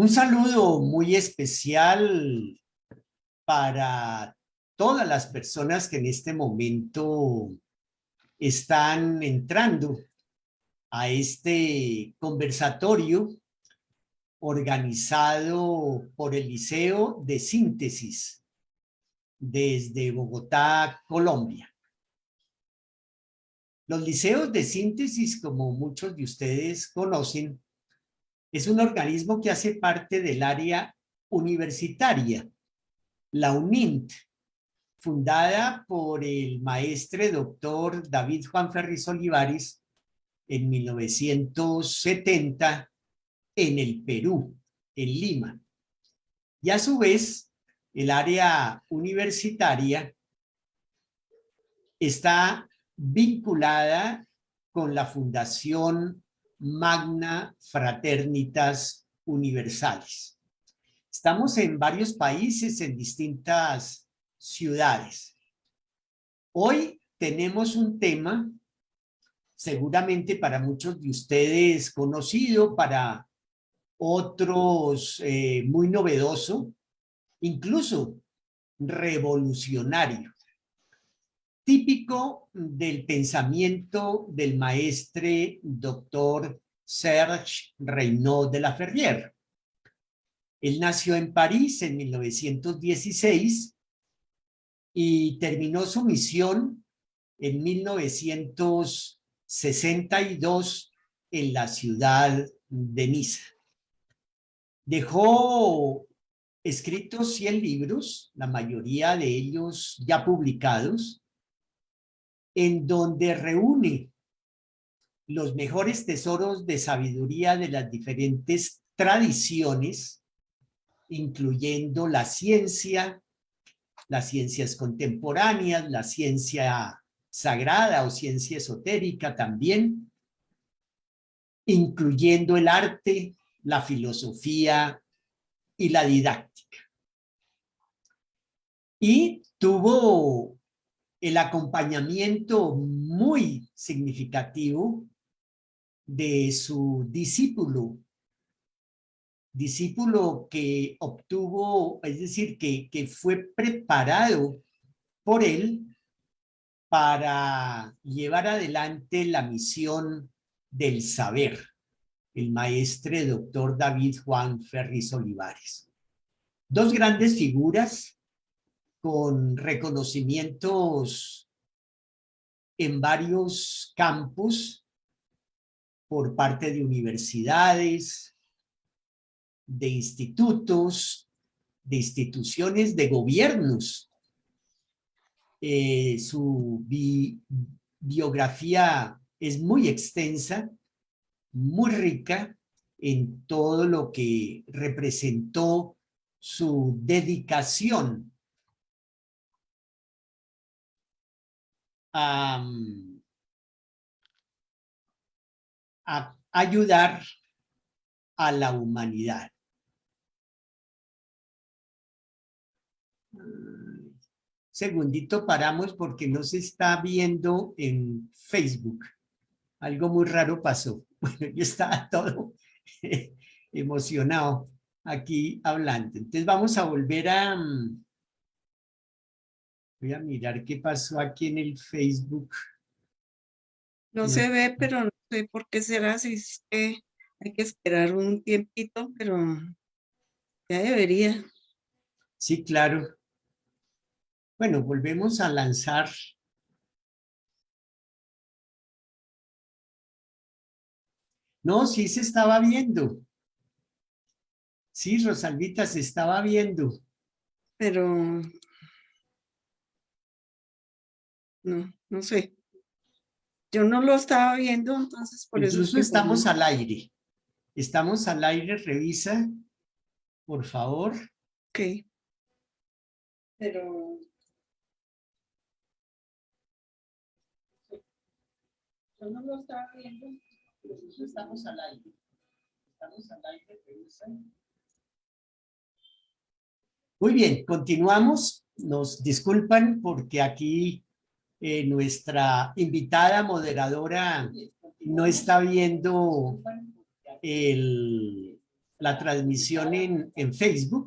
Un saludo muy especial para todas las personas que en este momento están entrando a este conversatorio organizado por el Liceo de Síntesis desde Bogotá, Colombia. Los liceos de síntesis, como muchos de ustedes conocen, es un organismo que hace parte del área universitaria, la UNINT, fundada por el maestre doctor David Juan Ferriz Olivares en 1970 en el Perú, en Lima. Y a su vez, el área universitaria está vinculada con la Fundación Magna Fraternitas Universales. Estamos en varios países, en distintas ciudades. Hoy tenemos un tema seguramente para muchos de ustedes conocido, para otros muy novedoso, incluso revolucionario, típico del pensamiento del maestre doctor Serge Reynaud de la Ferrière. Él nació en París en 1916 y terminó su misión en 1962 en la ciudad de Niza. Dejó escritos 100 libros, la mayoría de ellos ya publicados, en donde reúne los mejores tesoros de sabiduría de las diferentes tradiciones, incluyendo la ciencia, las ciencias contemporáneas, la ciencia sagrada o ciencia esotérica también, incluyendo el arte, la filosofía y la didáctica. Y tuvo el acompañamiento muy significativo de su discípulo que obtuvo, es decir, que fue preparado por él para llevar adelante la misión del saber, el maestre doctor David Juan Ferriz Olivares. Dos grandes figuras con reconocimientos en varios campos por parte de universidades, de institutos, de instituciones, de gobiernos. Su biografía es muy extensa, muy rica en todo lo que representó su dedicación a ayudar a la humanidad. Segundito, paramos porque no se está viendo en Facebook. Algo muy raro pasó. Bueno, yo estaba todo emocionado aquí hablando. Entonces vamos a volver a... Voy a mirar qué pasó aquí en el Facebook. No se ve, pero no sé por qué será, si es que hay que esperar un tiempito, pero ya debería. Sí, claro. Bueno, volvemos a lanzar. No, sí se estaba viendo. Sí, Rosalvita, se estaba viendo. Pero no sé. Yo no lo estaba viendo, entonces por eso es Incluso que pues no. estamos al aire. Estamos al aire, revisa, por favor. Ok. Pero yo no lo estaba viendo. Incluso estamos al aire. Estamos al aire, revisa. Muy bien, continuamos. Nos disculpan porque aquí nuestra invitada moderadora no está viendo el la transmisión en Facebook,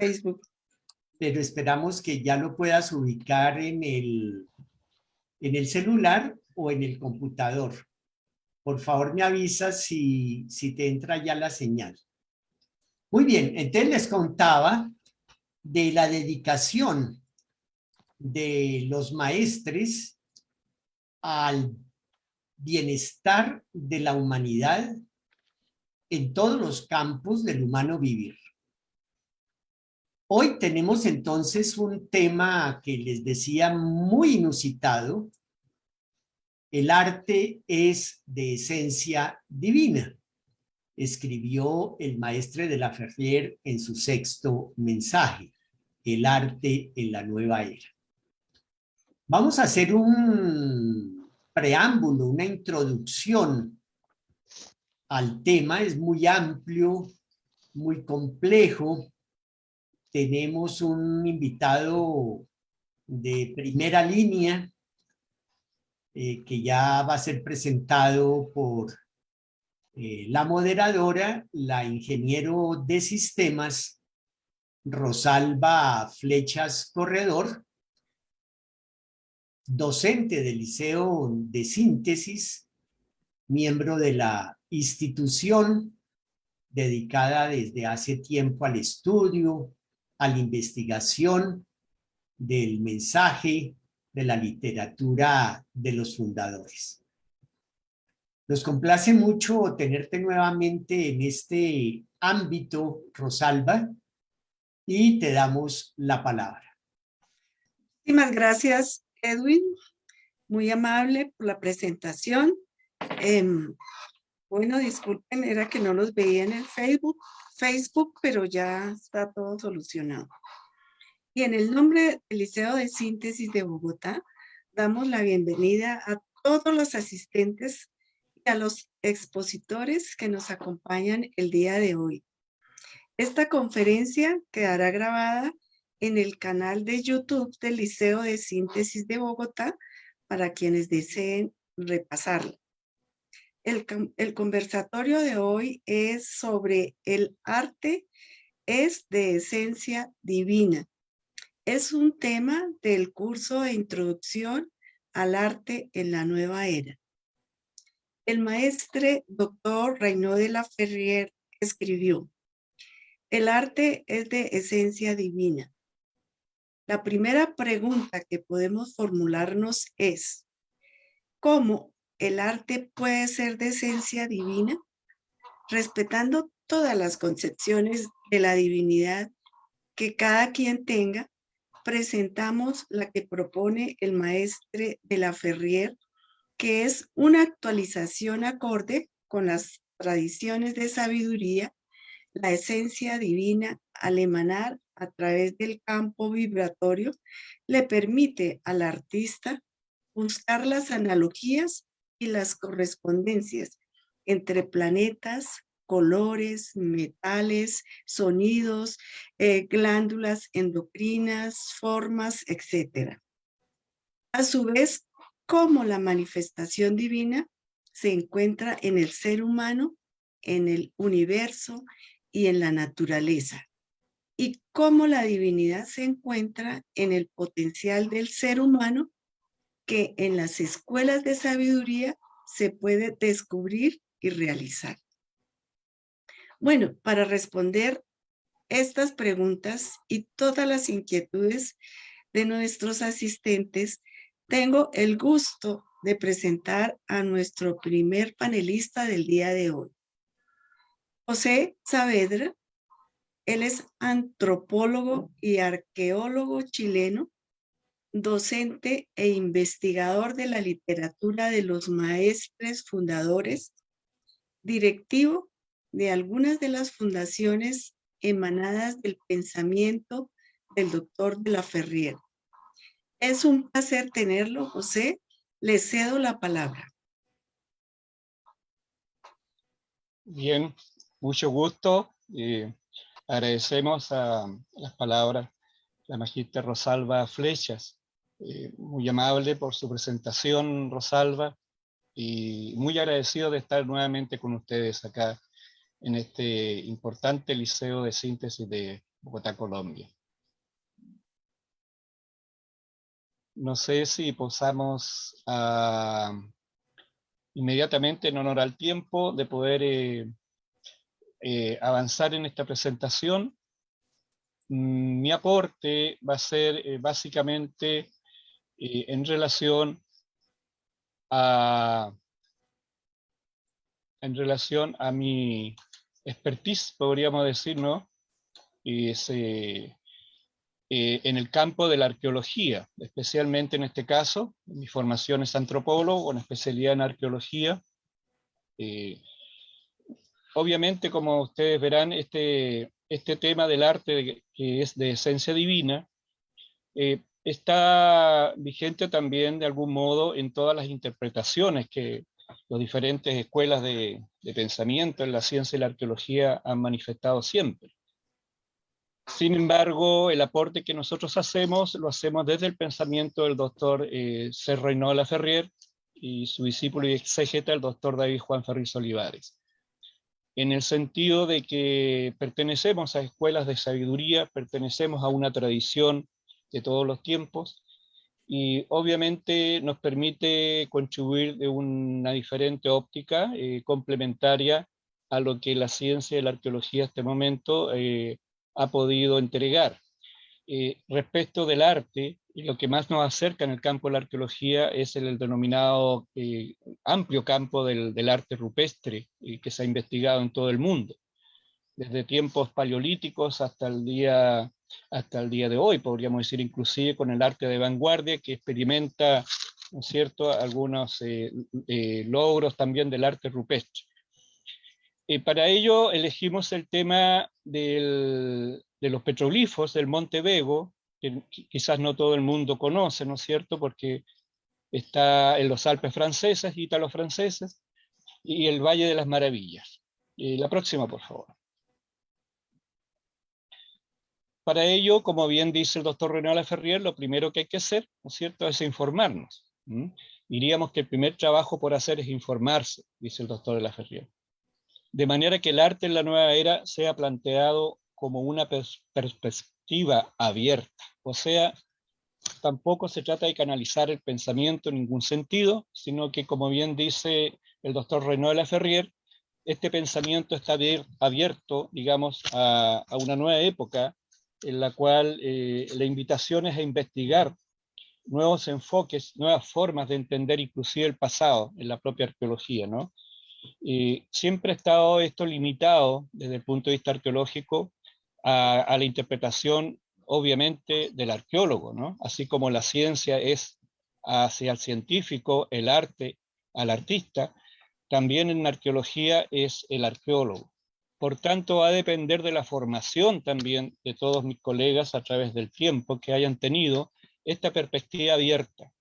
pero esperamos que ya lo puedas ubicar en el celular o en el computador. Por favor, me avisas si te entra ya la señal. Muy bien, entonces les contaba de la dedicación de los maestres al bienestar de la humanidad en todos los campos del humano vivir. Hoy tenemos entonces un tema que les decía muy inusitado. El arte es de esencia divina, escribió el maestre de la Ferrier en su 6º mensaje, El arte en la nueva era. Vamos a hacer un preámbulo, una introducción al tema. Es muy amplio, muy complejo. Tenemos un invitado de primera línea que ya va a ser presentado por la moderadora, la ingeniero de sistemas, Rosalba Flechas Corredor, docente del Liceo de Síntesis, miembro de la institución dedicada desde hace tiempo al estudio, a la investigación del mensaje de la literatura de los fundadores. Nos complace mucho tenerte nuevamente en este ámbito, Rosalba, y te damos la palabra. Muchísimas gracias, Edwin. Muy amable por la presentación. Bueno, disculpen, era que no los veía en el Facebook, pero ya está todo solucionado. Y en el nombre del Liceo de Síntesis de Bogotá, damos la bienvenida a todos los asistentes y a los expositores que nos acompañan el día de hoy. Esta conferencia quedará grabada en el canal de YouTube del Liceo de Síntesis de Bogotá para quienes deseen repasarla. El conversatorio de hoy es sobre el arte es de esencia divina. Es un tema del curso de introducción al arte en la nueva era. El maestre Dr. Reynaud de la Ferrier escribió: el arte es de esencia divina. La primera pregunta que podemos formularnos es: ¿cómo el arte puede ser de esencia divina? Respetando todas las concepciones de la divinidad que cada quien tenga, presentamos la que propone el maestre de la Ferrier, que es una actualización acorde con las tradiciones de sabiduría. La esencia divina, al emanar a través del campo vibratorio, le permite al artista buscar las analogías y las correspondencias entre planetas, colores, metales, sonidos, glándulas endocrinas, formas, etc. A su vez, cómo la manifestación divina se encuentra en el ser humano, en el universo y en la naturaleza, y cómo la divinidad se encuentra en el potencial del ser humano que en las escuelas de sabiduría se puede descubrir y realizar. Bueno, para responder estas preguntas y todas las inquietudes de nuestros asistentes, tengo el gusto de presentar a nuestro primer panelista del día de hoy. José Saavedra. Él es antropólogo y arqueólogo chileno, docente e investigador de la literatura de los maestres fundadores, directivo de algunas de las fundaciones emanadas del pensamiento del doctor de la Ferrier. Es un placer tenerlo, José. Le cedo la palabra. Bien, mucho gusto. Agradecemos a las palabras de la magíster Rosalba Flechas. Muy amable por su presentación, Rosalba, y muy agradecido de estar nuevamente con ustedes acá en este importante Liceo de Síntesis de Bogotá, Colombia. No sé si pasamos inmediatamente, en honor al tiempo, de poder avanzar en esta presentación. Mi aporte va a ser básicamente en relación a mi expertise, podríamos decir, ¿no? En el campo de la arqueología, especialmente en este caso. Mi formación es antropólogo, con especialidad en arqueología. Obviamente, como ustedes verán, este tema del arte, que es de esencia divina, está vigente también de algún modo en todas las interpretaciones que las diferentes escuelas de pensamiento en la ciencia y la arqueología han manifestado siempre. Sin embargo, el aporte que nosotros hacemos, lo hacemos desde el pensamiento del doctor C. Reynald Laferrière y su discípulo y exégeta, el doctor David Juan Ferriz Olivares, en el sentido de que pertenecemos a escuelas de sabiduría, pertenecemos a una tradición de todos los tiempos, y obviamente nos permite contribuir de una diferente óptica complementaria a lo que la ciencia de la arqueología hasta este momento ha podido entregar. Respecto del arte, lo que más nos acerca en el campo de la arqueología es el denominado amplio campo del arte rupestre, que se ha investigado en todo el mundo, desde tiempos paleolíticos hasta el día de hoy, podríamos decir, inclusive con el arte de vanguardia, que experimenta, ¿no es cierto?, algunos logros también del arte rupestre. Para ello elegimos el tema de los petroglifos del Monte Bego, que quizás no todo el mundo conoce, ¿no es cierto?, porque está en los Alpes franceses, ítalo-franceses, y el Valle de las Maravillas. La próxima, por favor. Para ello, como bien dice el doctor Reynald Laferrière, lo primero que hay que hacer, ¿no es cierto?, es informarnos. Diríamos que el primer trabajo por hacer es informarse, dice el doctor Laferrière. De manera que el arte en la nueva era sea planteado como una perspectiva abierta. O sea, tampoco se trata de canalizar el pensamiento en ningún sentido, sino que, como bien dice el doctor Reynald Laferrière, este pensamiento está abierto, digamos, a una nueva época en la cual la invitación es a investigar nuevos enfoques, nuevas formas de entender inclusive el pasado en la propia arqueología, ¿no? Siempre ha estado esto limitado desde el punto de vista arqueológico a la interpretación, obviamente, del arqueólogo, ¿no? Así como la ciencia es hacia el científico, el arte al artista, también en arqueología es el arqueólogo. Por tanto, va a depender de la formación también de todos mis colegas a través del tiempo que hayan tenido esta perspectiva abierta,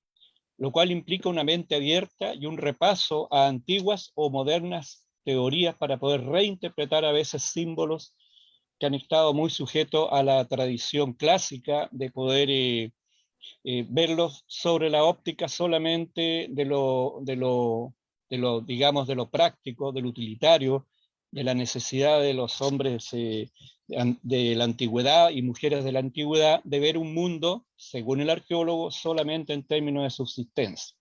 lo cual implica una mente abierta y un repaso a antiguas o modernas teorías para poder reinterpretar a veces símbolos que han estado muy sujetos a la tradición clásica de poder verlos sobre la óptica solamente de lo, digamos, de lo práctico, de lo utilitario, de la necesidad de los hombres de la antigüedad y mujeres de la antigüedad de ver un mundo, según el arqueólogo, solamente en términos de subsistencia.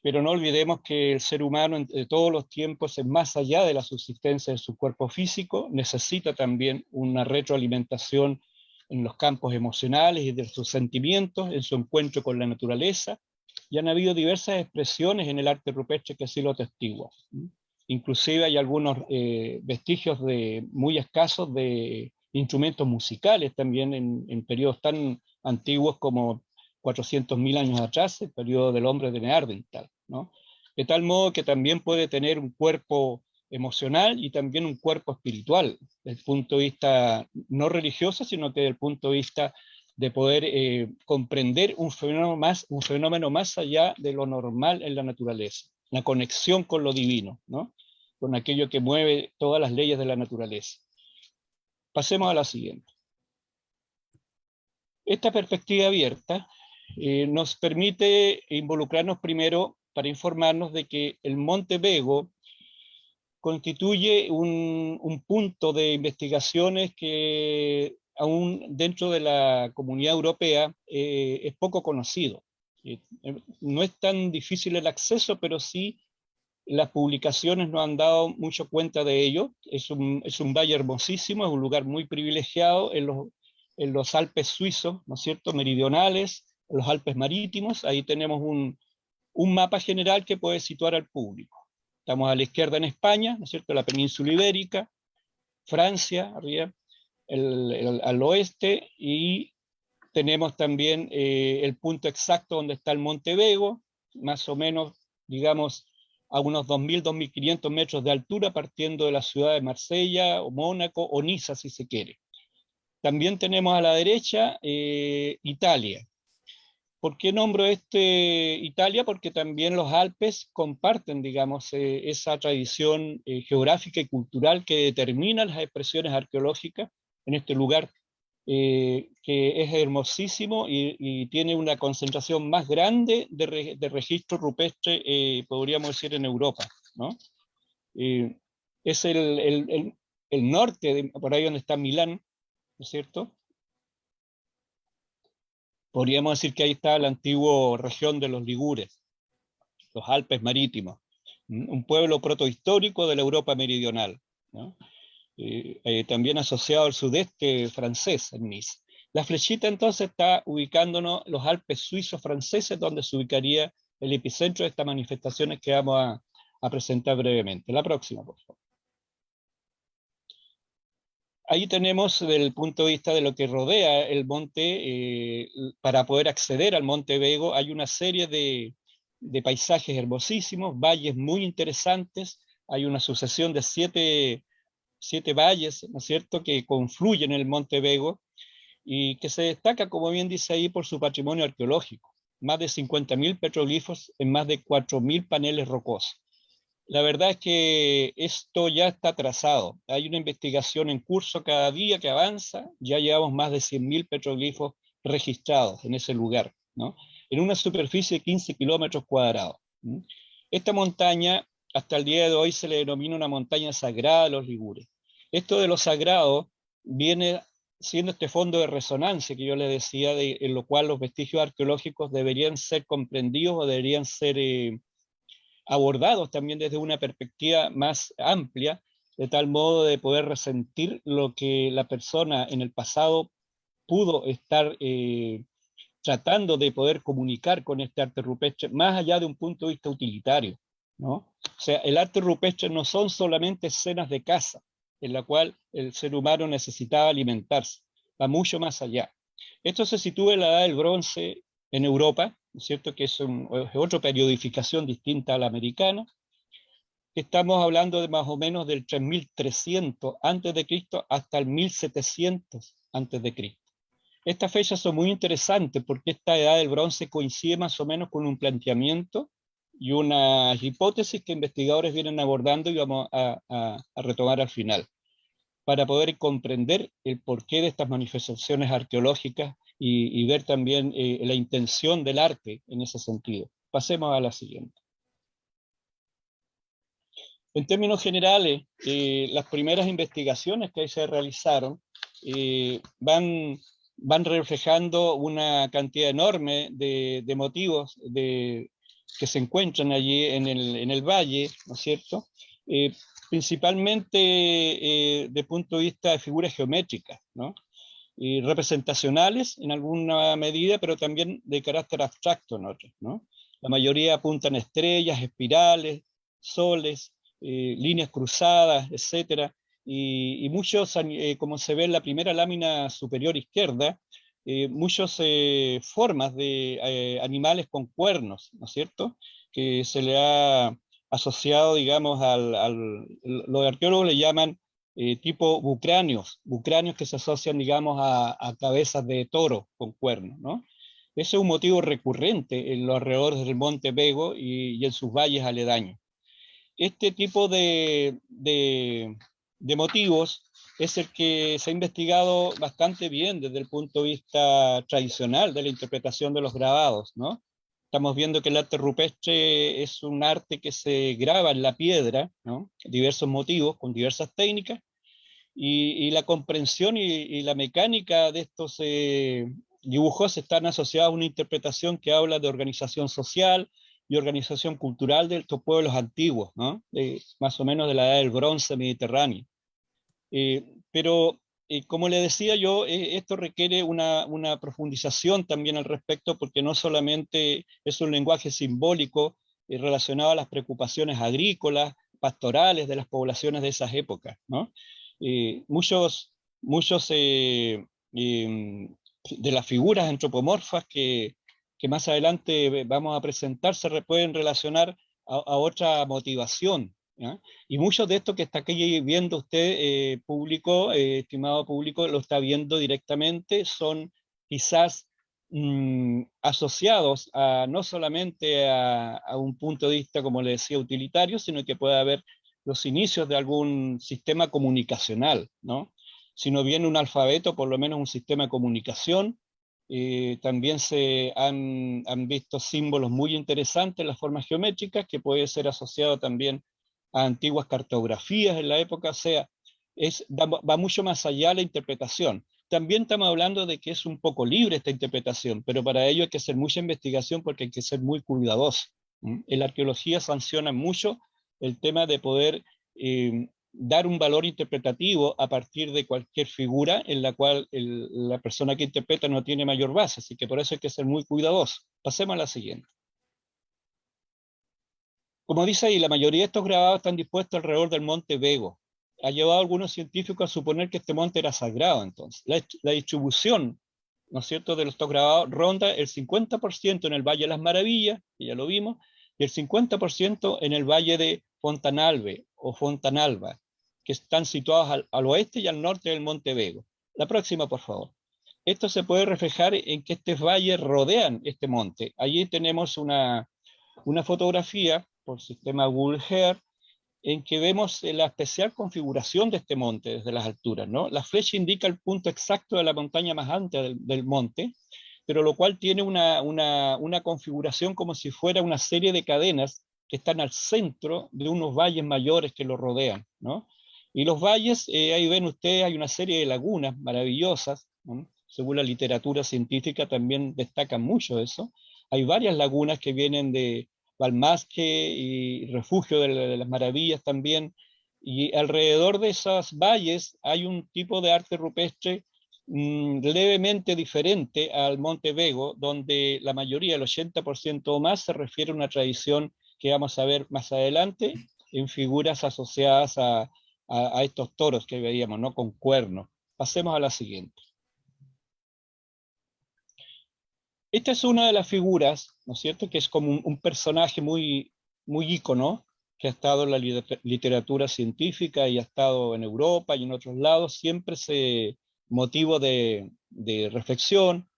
Pero no olvidemos que el ser humano de todos los tiempos es más allá de la subsistencia de su cuerpo físico, necesita también una retroalimentación en los campos emocionales y de sus sentimientos, en su encuentro con la naturaleza, y han habido diversas expresiones en el arte rupestre que así lo atestiguan. Inclusive hay algunos vestigios muy escasos de instrumentos musicales también en periodos tan antiguos como 400.000 años atrás, el periodo del hombre de Neandertal, ¿no? De tal modo que también puede tener un cuerpo emocional y también un cuerpo espiritual, desde el punto de vista no religioso, sino que desde el punto de vista de poder comprender un fenómeno más allá de lo normal en la naturaleza, la conexión con lo divino, ¿no?, con aquello que mueve todas las leyes de la naturaleza. Pasemos a la siguiente. Esta perspectiva abierta nos permite involucrarnos primero para informarnos de que el Monte Bego constituye un punto de investigaciones que aún dentro de la comunidad europea es poco conocido. No es tan difícil el acceso, pero sí las publicaciones nos han dado mucho cuenta de ello. Es un valle hermosísimo, es un lugar muy privilegiado en los Alpes suizos, ¿no es cierto?, meridionales, en los Alpes marítimos. Ahí tenemos un mapa general que puede situar al público. Estamos a la izquierda en España, ¿no es cierto?, la península ibérica, Francia, arriba, al oeste, y tenemos también el punto exacto donde está el Monte Vego, más o menos, digamos, a unos 2.000, 2.500 metros de altura, partiendo de la ciudad de Marsella, o Mónaco, o Niza, si se quiere. También tenemos a la derecha Italia. ¿Por qué nombro Italia? Porque también los Alpes comparten, digamos, esa tradición geográfica y cultural que determina las expresiones arqueológicas en este lugar, que es hermosísimo y tiene una concentración más grande de registro rupestre, podríamos decir, en Europa, ¿no? Es el norte, por ahí donde está Milán, ¿no es cierto? Podríamos decir que ahí está la antigua región de los Ligures, los Alpes marítimos, un pueblo protohistórico de la Europa meridional, ¿no? También asociado al sudeste francés, en Nice. La flechita entonces está ubicándonos los Alpes suizos franceses, donde se ubicaría el epicentro de estas manifestaciones que vamos a presentar brevemente. La próxima, por favor. Ahí tenemos, desde el punto de vista de lo que rodea el monte, para poder acceder al Monte Vego, hay una serie de paisajes hermosísimos, valles muy interesantes, hay una sucesión de siete valles, ¿no es cierto?, que confluyen en el Monte Vego, y que se destaca, como bien dice ahí, por su patrimonio arqueológico. Más de 50.000 petroglifos en más de 4.000 paneles rocosos. La verdad es que esto ya está trazado. Hay una investigación en curso cada día que avanza. Ya llevamos más de 100.000 petroglifos registrados en ese lugar, ¿no?, en una superficie de 15 kilómetros cuadrados. Esta montaña, hasta el día de hoy, se le denomina una montaña sagrada de los Ligures. Esto de lo sagrado viene siendo este fondo de resonancia que yo le decía, en lo cual los vestigios arqueológicos deberían ser comprendidos o deberían ser abordados también desde una perspectiva más amplia, de tal modo de poder resentir lo que la persona en el pasado pudo estar tratando de poder comunicar con este arte rupestre, más allá de un punto de vista utilitario, ¿no? O sea, el arte rupestre no son solamente escenas de caza, en la cual el ser humano necesitaba alimentarse, va mucho más allá. Esto se sitúa en la Edad del Bronce en Europa, ¿no es cierto?, que es otra periodificación distinta a la americana. Estamos hablando de más o menos del 3300 a.C. hasta el 1700 a.C. Estas fechas son muy interesantes porque esta Edad del Bronce coincide más o menos con un planteamiento y unas hipótesis que investigadores vienen abordando y vamos a retomar al final, para poder comprender el porqué de estas manifestaciones arqueológicas y ver también la intención del arte en ese sentido. Pasemos a la siguiente. En términos generales, las primeras investigaciones que ahí se realizaron van reflejando una cantidad enorme de motivos que se encuentran allí en el valle, ¿no es cierto?, principalmente de punto de vista de figuras geométricas, ¿no?, y representacionales en alguna medida, pero también de carácter abstracto en otras, ¿no? La mayoría apuntan a estrellas, espirales, soles, líneas cruzadas, etcétera, y muchos, como se ve en la primera lámina superior izquierda, muchas formas de animales con cuernos, ¿no es cierto?, que se le ha asociado, digamos, los arqueólogos le llaman tipo bucráneos que se asocian, digamos, a cabezas de toro con cuernos, ¿no? Ese es un motivo recurrente en los alrededores del Monte Vego y en sus valles aledaños. Este tipo de motivos es el que se ha investigado bastante bien desde el punto de vista tradicional de la interpretación de los grabados, ¿no? Estamos viendo que el arte rupestre es un arte que se graba en la piedra, ¿no? Diversos motivos, con diversas técnicas, y la comprensión y la mecánica de estos dibujos están asociados a una interpretación que habla de organización social y organización cultural de estos pueblos antiguos, ¿no? Más o menos de la edad del bronce mediterráneo. Pero como le decía yo, esto requiere una profundización también al respecto, porque no solamente es un lenguaje simbólico relacionado a las preocupaciones agrícolas, pastorales de las poblaciones de esas épocas, ¿no? Muchos de las figuras antropomorfas que más adelante vamos a presentar se pueden relacionar a otra motivación, ¿ya? Y muchos de estos que está aquí viendo usted, público, estimado público, lo está viendo directamente, son quizás asociados no solamente a un punto de vista, como le decía, utilitario, sino que puede haber los inicios de algún sistema comunicacional, ¿no? Si no viene un alfabeto, por lo menos un sistema de comunicación. También se han visto símbolos muy interesantes en las formas geométricas, que puede ser asociado también a antiguas cartografías en la época, o sea, va mucho más allá de la interpretación. También estamos hablando de que es un poco libre esta interpretación, pero para ello hay que hacer mucha investigación porque hay que ser muy cuidadoso. En la arqueología sanciona mucho el tema de poder dar un valor interpretativo a partir de cualquier figura en la cual la persona que interpreta no tiene mayor base, así que por eso hay que ser muy cuidadoso. Pasemos a la siguiente. Como dice ahí, la mayoría de estos grabados están dispuestos alrededor del monte Vego. Ha llevado a algunos científicos a suponer que este monte era sagrado, entonces. La distribución, ¿no es cierto?, de estos grabados ronda el 50% en el Valle de las Maravillas, que ya lo vimos, y el 50% en el Valle de Fontanalve o Fontanalba, que están situados al oeste y al norte del monte Vego. La próxima, por favor. Esto se puede reflejar en que estos valles rodean este monte. Allí tenemos una fotografía por sistema Google Earth, en que vemos la especial configuración de este monte desde las alturas, ¿no? La flecha indica el punto exacto de la montaña más alta del monte, pero lo cual tiene una configuración como si fuera una serie de cadenas que están al centro de unos valles mayores que lo rodean, ¿no? Y los valles, ahí ven ustedes, hay una serie de lagunas maravillosas, ¿no? Según la literatura científica también destacan mucho eso. Hay varias lagunas que vienen de Balmasque y Refugio de las Maravillas también, y alrededor de esos valles hay un tipo de arte rupestre levemente diferente al Monte Vego, donde la mayoría, el 80% o más, se refiere a una tradición que vamos a ver más adelante en figuras asociadas a estos toros que veíamos, ¿no? Con cuernos. Pasemos a la siguiente. Esta es una de las figuras, ¿no es cierto?, que es como un personaje muy ícono, que ha estado en la literatura científica y ha estado en Europa y en otros lados, siempre es motivo de reflexión.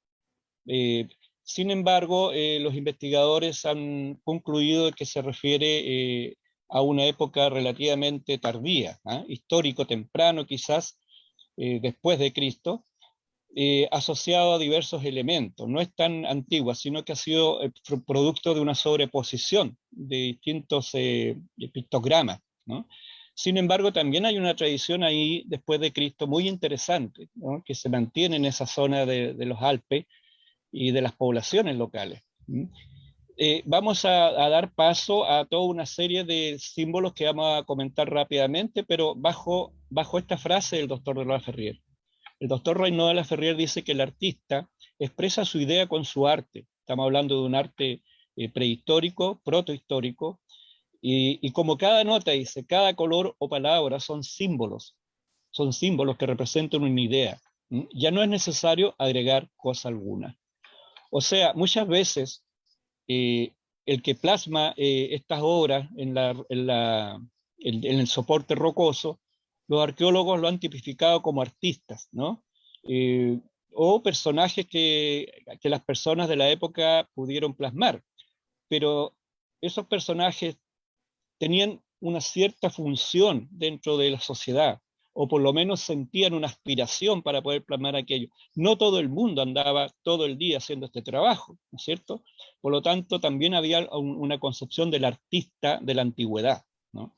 Sin embargo, los investigadores han concluido que se refiere a una época relativamente tardía, histórico temprano quizás, después de Cristo, asociado a diversos elementos. No es tan antigua, sino que ha sido producto de una sobreposición de distintos pictogramas, ¿no? Sin embargo, también hay una tradición ahí, después de Cristo, muy interesante, ¿no?, que se mantiene en esa zona de los Alpes y de las poblaciones locales. Vamos a dar paso a toda una serie de símbolos que vamos a comentar rápidamente, pero bajo esta frase del doctor de la Ferrier. El doctor Reynaud de la Ferrier dice que el artista expresa su idea con su arte. Estamos hablando de un arte prehistórico, protohistórico, y como cada nota dice, cada color o palabra son símbolos que representan una idea. Ya no es necesario agregar cosa alguna. O sea, muchas veces el que plasma estas obras en el soporte rocoso, los arqueólogos lo han tipificado como artistas, ¿no? O personajes que las personas de la época pudieron plasmar, pero esos personajes tenían una cierta función dentro de la sociedad, o por lo menos sentían una aspiración para poder plasmar aquello. No todo el mundo andaba todo el día haciendo este trabajo, ¿no es cierto? Por lo tanto, también había una concepción del artista de la antigüedad, ¿no?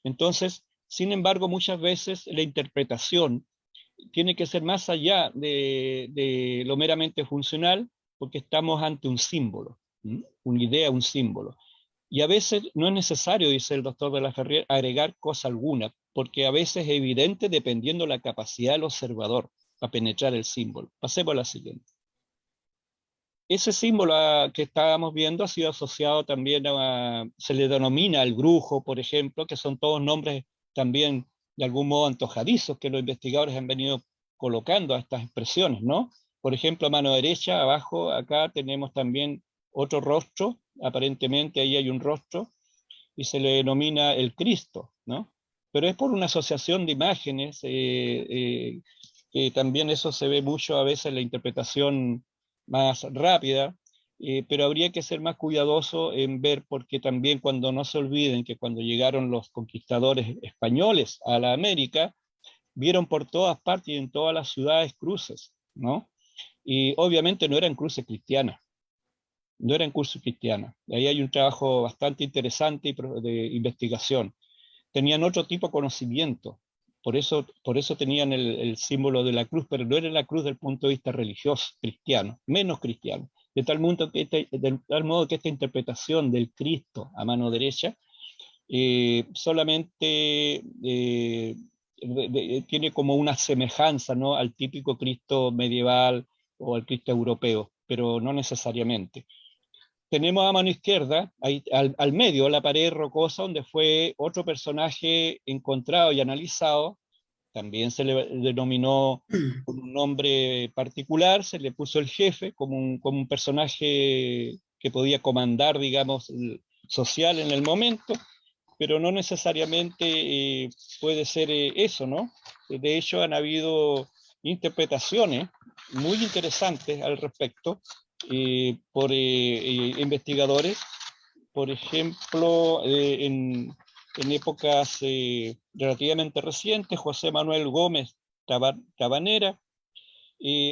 Entonces, sin embargo, muchas veces la interpretación tiene que ser más allá de lo meramente funcional, porque estamos ante un símbolo, ¿sí? Una idea, un símbolo. Y a veces no es necesario, dice el doctor de la Ferrier, agregar cosa alguna, porque a veces es evidente dependiendo de la capacidad del observador para penetrar el símbolo. Pasemos a la siguiente. Ese símbolo que estábamos viendo ha sido asociado también se le denomina el brujo, por ejemplo, que son todos nombres también de algún modo antojadizos que los investigadores han venido colocando a estas expresiones, ¿no? Por ejemplo, a mano derecha, abajo, acá tenemos también otro rostro, aparentemente ahí hay un rostro, y se le denomina el Cristo, ¿no? Pero es por una asociación de imágenes, que también eso se ve mucho a veces en la interpretación más rápida, pero habría que ser más cuidadoso en ver, porque también cuando no se olviden que cuando llegaron los conquistadores españoles a la América, vieron por todas partes y en todas las ciudades cruces, ¿no? Y obviamente no eran cruces cristianas, no eran cruces cristianas. Ahí hay un trabajo bastante interesante de investigación. Tenían otro tipo de conocimiento, por eso tenían el símbolo de la cruz, pero no era la cruz desde el punto de vista religioso, cristiano, menos cristiano. De tal modo que esta interpretación del Cristo a mano derecha solamente tiene como una semejanza, ¿no?, al típico Cristo medieval o al Cristo europeo, pero no necesariamente. Tenemos a mano izquierda, ahí, al medio, la pared rocosa, donde fue otro personaje encontrado y analizado. También se le denominó con un nombre particular, se le puso el jefe como un personaje que podía comandar, digamos, social en el momento, pero no necesariamente puede ser eso, ¿no? De hecho, han habido interpretaciones muy interesantes al respecto por investigadores, por ejemplo, en épocas relativamente recientes, José Manuel Gómez Tabanera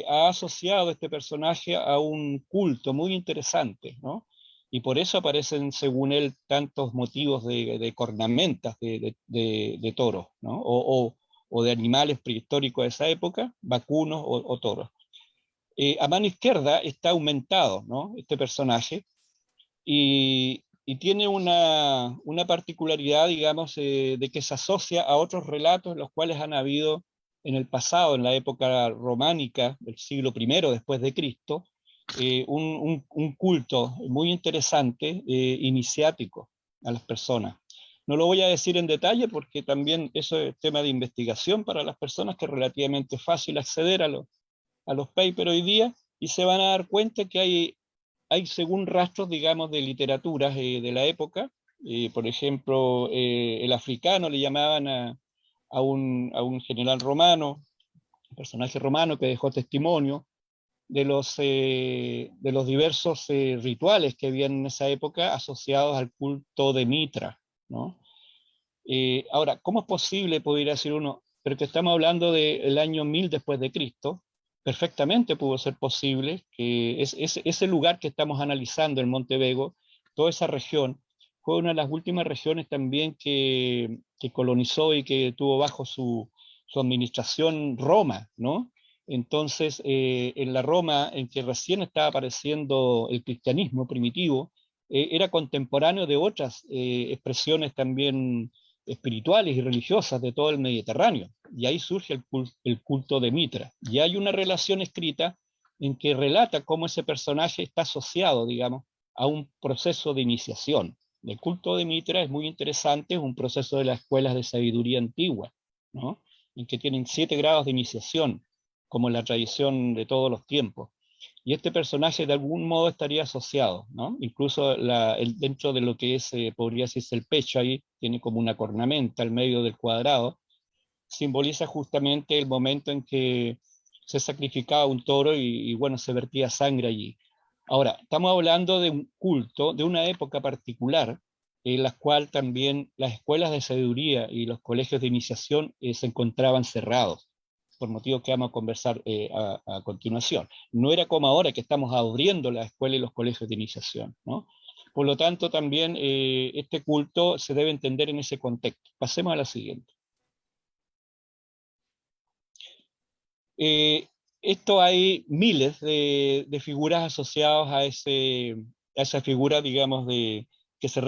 ha asociado este personaje a un culto muy interesante, ¿no? Y por eso aparecen, según él, tantos motivos de cornamentas de toros, ¿no? O de animales prehistóricos de esa época, vacunos o toros. A mano izquierda está aumentado, ¿no?, este personaje, y tiene una particularidad, digamos, de que se asocia a otros relatos en los cuales han habido en el pasado, en la época románica del siglo I después de Cristo, un culto muy interesante, iniciático a las personas. No lo voy a decir en detalle porque también eso es tema de investigación para las personas, que es relativamente fácil acceder a los papers hoy día, y se van a dar cuenta que hay según rastros, digamos, de literaturas de la época. Por ejemplo, el africano le llamaban a un general romano, un personaje romano que dejó testimonio de los diversos rituales que habían en esa época asociados al culto de Mitra, ¿no? Ahora, ¿cómo es posible, podría decir uno, pero que estamos hablando del año 1000 después de Cristo? Perfectamente pudo ser posible que ese lugar que estamos analizando, el Monte Vego, toda esa región, fue una de las últimas regiones también que colonizó y que tuvo bajo su administración Roma, ¿no? Entonces, en la Roma en que recién estaba apareciendo el cristianismo primitivo, era contemporáneo de otras expresiones también espirituales y religiosas de todo el Mediterráneo. Y ahí surge el culto de Mitra. Y hay una relación escrita en que relata cómo ese personaje está asociado, digamos, a un proceso de iniciación. El culto de Mitra es muy interesante, es un proceso de las escuelas de sabiduría antigua, ¿no?, en que tienen 7 grados de iniciación, como la tradición de todos los tiempos. Y este personaje de algún modo estaría asociado, ¿no? Incluso dentro de lo que es, podría decirse el pecho, ahí tiene como una cornamenta al medio del cuadrado, simboliza justamente el momento en que se sacrificaba un toro y bueno, se vertía sangre allí. Ahora, estamos hablando de un culto, de una época particular, en las cuales también las escuelas de sabiduría y los colegios de iniciación se encontraban cerrados, por motivos que vamos a conversar a continuación. No era como ahora que estamos abriendo la escuela y los colegios de iniciación, ¿no? Por lo tanto, también este culto se debe entender en ese contexto. Pasemos a la siguiente. Esto hay miles de figuras asociadas a esa figura, digamos, que se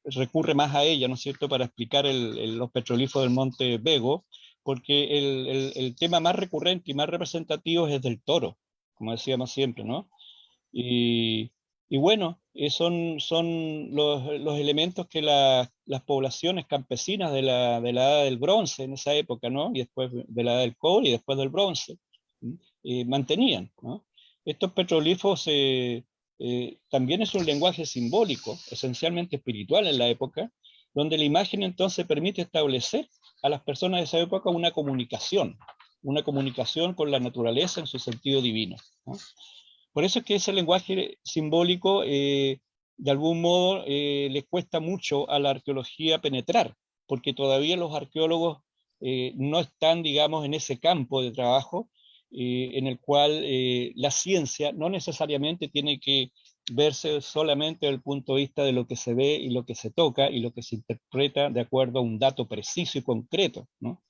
recurre más a ella, ¿no es cierto?, para explicar los petroglifos del Monte Bego, porque el tema más recurrente y más representativo es del toro, como decíamos siempre, ¿no? Y bueno, son los elementos que las poblaciones campesinas de la edad del bronce en esa época, ¿no? Y después de la edad del cobre y después del bronce, mantenían, ¿no? Estos petroglifos también es un lenguaje simbólico, esencialmente espiritual en la época, donde la imagen entonces permite establecer a las personas de esa época una comunicación con la naturaleza en su sentido divino, ¿no? Por eso es que ese lenguaje simbólico, de algún modo, les cuesta mucho a la arqueología penetrar, porque todavía los arqueólogos no están, digamos, en ese campo de trabajo en el cual la ciencia no necesariamente tiene que verse solamente desde el punto de vista de lo que se ve y lo que se toca y lo que se interpreta de acuerdo a un dato preciso y concreto, ¿no?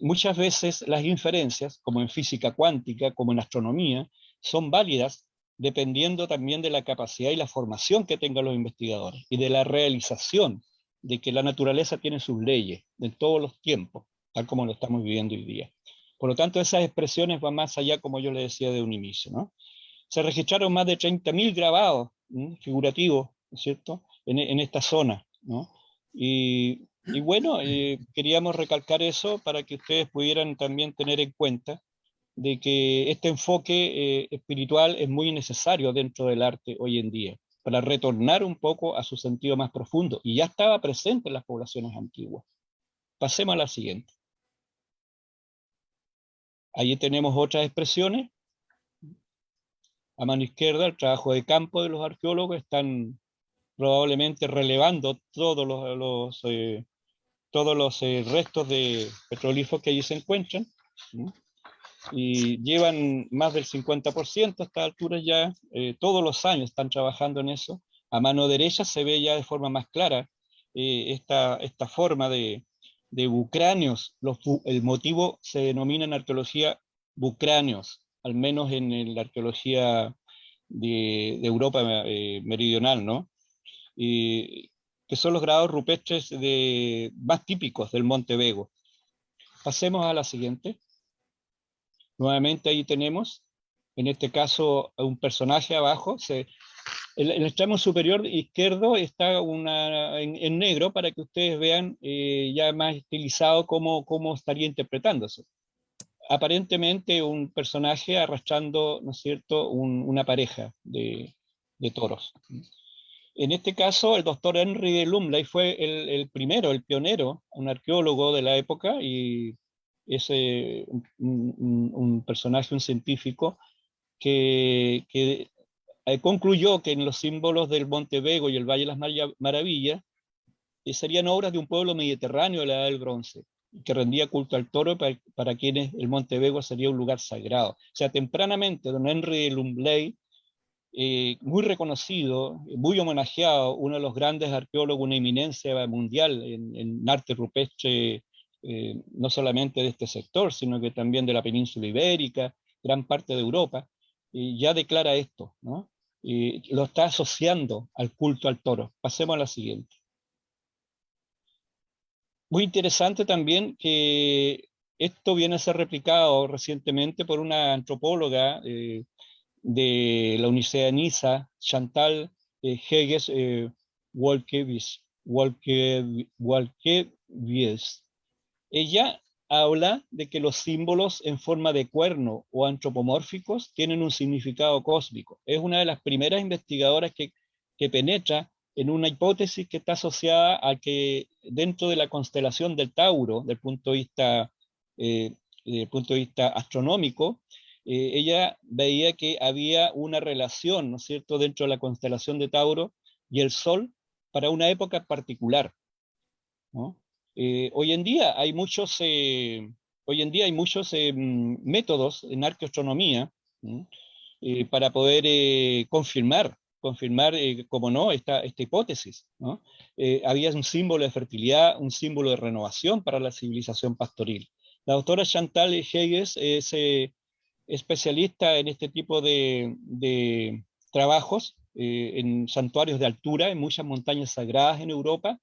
Muchas veces las inferencias, como en física cuántica, como en astronomía, son válidas dependiendo también de la capacidad y la formación que tengan los investigadores y de la realización de que la naturaleza tiene sus leyes en todos los tiempos, tal como lo estamos viviendo hoy día. Por lo tanto, esas expresiones van más allá, como yo le decía de un inicio, ¿no? Se registraron más de 30.000 grabados figurativos, ¿no es cierto?, en esta zona, ¿no? Y bueno, queríamos recalcar eso para que ustedes pudieran también tener en cuenta de que este enfoque espiritual es muy necesario dentro del arte hoy en día, para retornar un poco a su sentido más profundo, y ya estaba presente en las poblaciones antiguas. Pasemos a la siguiente. Allí tenemos otras expresiones. A mano izquierda, el trabajo de campo de los arqueólogos, están probablemente relevando todos los restos de petroglifos que allí se encuentran, ¿no? Y llevan más del 50% a estas alturas ya, todos los años están trabajando en eso. A mano derecha se ve ya de forma más clara esta forma de bucráneos. El motivo se denomina en arqueología bucráneos, al menos en la arqueología de Europa meridional, ¿no? Que son los grabados rupestres más típicos del Monte Bego. Pasemos a la siguiente. Nuevamente ahí tenemos, en este caso, un personaje abajo. En el extremo superior izquierdo está en negro para que ustedes vean ya más estilizado cómo estaría interpretándose. Aparentemente un personaje arrastrando, ¿no es cierto?, una pareja de toros. En este caso, el doctor Henry de Lumley fue el primero, el pionero, un arqueólogo de la época, y es un personaje, un científico, que concluyó que en los símbolos del Monte Bego y el Valle de las Maravillas serían obras de un pueblo mediterráneo de la Edad del Bronce, que rendía culto al toro, para quienes el Monte Bego sería un lugar sagrado. O sea, tempranamente, don Henry de Lumley, muy reconocido, muy homenajeado, uno de los grandes arqueólogos, una eminencia mundial en arte rupestre, no solamente de este sector, sino que también de la península ibérica, gran parte de Europa, ya declara esto, ¿no? Lo está asociando al culto al toro. Pasemos a la siguiente. Muy interesante también que esto viene a ser replicado recientemente por una antropóloga de la Universidad de Niza, Chantal Heges Walkevius. Ella habla de que los símbolos en forma de cuerno o antropomórficos tienen un significado cósmico. Es una de las primeras investigadoras que penetra en una hipótesis que está asociada a que dentro de la constelación del Tauro, desde el punto de vista astronómico, ella veía que había una relación, ¿no es cierto?, dentro de la constelación de Tauro y el Sol, para una época particular, ¿no? Hoy en día hay muchos, métodos en arqueoastronomía, ¿no? Para poder confirmar, como no, esta hipótesis, ¿no? Había un símbolo de fertilidad, un símbolo de renovación para la civilización pastoril. La doctora Chantal Hegges es especialista en este tipo de trabajos en santuarios de altura, en muchas montañas sagradas en Europa,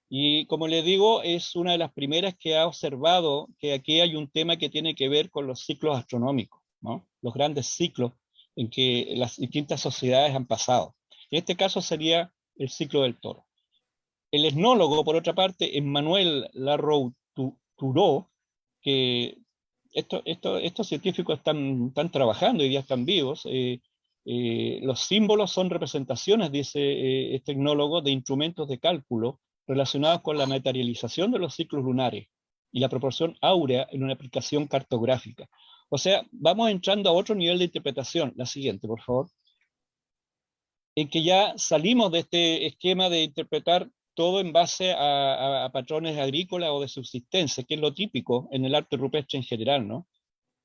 y como les digo, es una de las primeras que ha observado que aquí hay un tema que tiene que ver con los ciclos astronómicos, ¿no? Los grandes ciclos en que las distintas sociedades han pasado. En este caso sería el ciclo del toro. El etnólogo, por otra parte, Emmanuel Larouturou, que estos científicos están trabajando y ya están vivos. Los símbolos son representaciones, dice este etnólogo, de instrumentos de cálculo relacionados con la materialización de los ciclos lunares y la proporción áurea en una aplicación cartográfica. O sea, vamos entrando a otro nivel de interpretación. La siguiente, por favor. En que ya salimos de este esquema de interpretar todo en base a patrones agrícolas o de subsistencia, que es lo típico en el arte rupestre en general, ¿no?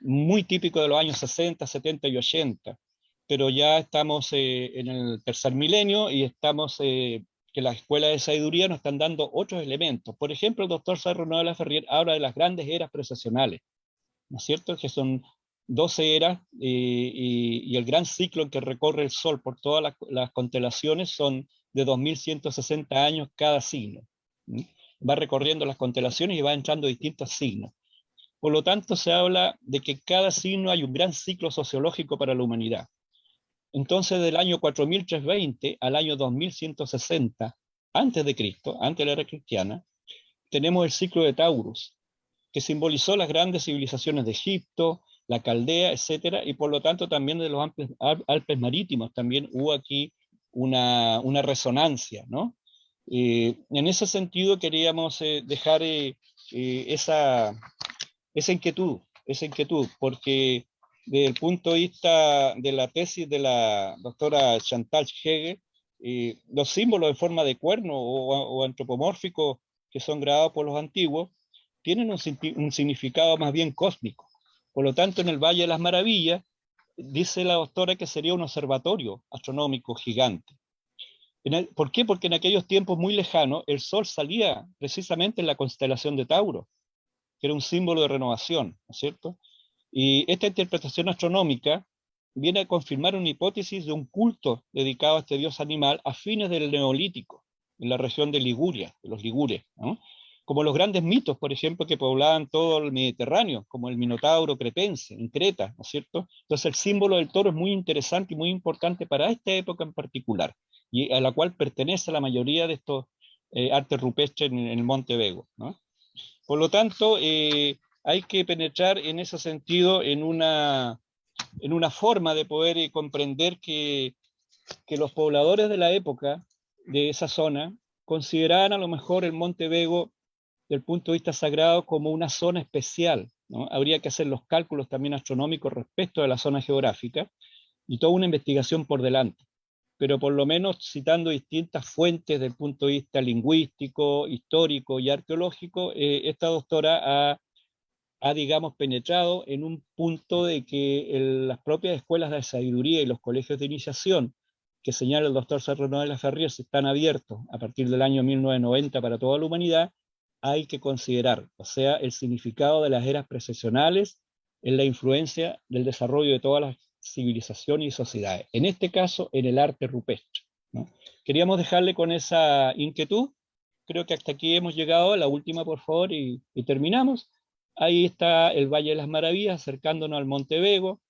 Muy típico de los años 60, 70 y 80. Pero ya estamos en el tercer milenio y estamos que las escuelas de sabiduría nos están dando otros elementos. Por ejemplo, el doctor Cerro de la Ferrier habla de las grandes eras precessionales, ¿no es cierto? Que son 12 eras y el gran ciclo en que recorre el Sol por todas las constelaciones son de 2160 años cada signo. ¿Sí? Va recorriendo las constelaciones y va entrando distintos signos. Por lo tanto, se habla de que cada signo hay un gran ciclo sociológico para la humanidad. Entonces, del año 4320 al año 2160, antes de Cristo, antes de la era cristiana, tenemos el ciclo de Taurus, que simbolizó las grandes civilizaciones de Egipto, la Caldea, etcétera, y por lo tanto también de los Alpes marítimos, también hubo aquí una resonancia, ¿no? En ese sentido queríamos dejar esa inquietud, porque desde el punto de vista de la tesis de la doctora Chantal Hegges, los símbolos en forma de cuerno o antropomórficos que son grabados por los antiguos tienen un significado más bien cósmico. Por lo tanto, en el Valle de las Maravillas, dice la doctora que sería un observatorio astronómico gigante. ¿Por qué? Porque en aquellos tiempos muy lejanos el Sol salía precisamente en la constelación de Tauro, que era un símbolo de renovación, ¿no es cierto? Y esta interpretación astronómica viene a confirmar una hipótesis de un culto dedicado a este dios animal a fines del Neolítico, en la región de Liguria, de los ligures, ¿no? Como los grandes mitos, por ejemplo, que poblaban todo el Mediterráneo, como el Minotauro cretense, en Creta, ¿no es cierto? Entonces el símbolo del toro es muy interesante y muy importante para esta época en particular, y a la cual pertenece la mayoría de estos artes rupestres en el Monte Vego, ¿no? Por lo tanto, hay que penetrar en ese sentido en una forma de poder comprender que los pobladores de la época de esa zona consideraban a lo mejor el Monte Vego desde el punto de vista sagrado como una zona especial, ¿no? Habría que hacer los cálculos también astronómicos respecto de la zona geográfica y toda una investigación por delante. Pero por lo menos citando distintas fuentes desde el punto de vista lingüístico, histórico y arqueológico, esta doctora ha, digamos, penetrado en un punto de que las propias escuelas de sabiduría y los colegios de iniciación que señala el doctor Cerro de la Ferrier están abiertos a partir del año 1990 para toda la humanidad, hay que considerar, o sea, el significado de las eras precesionales en la influencia del desarrollo de todas las civilizaciones y sociedades, en este caso en el arte rupestre, ¿no? Queríamos dejarle con esa inquietud. Creo que hasta aquí hemos llegado, la última por favor y terminamos. Ahí está el Valle de las Maravillas acercándonos al Monte Vego,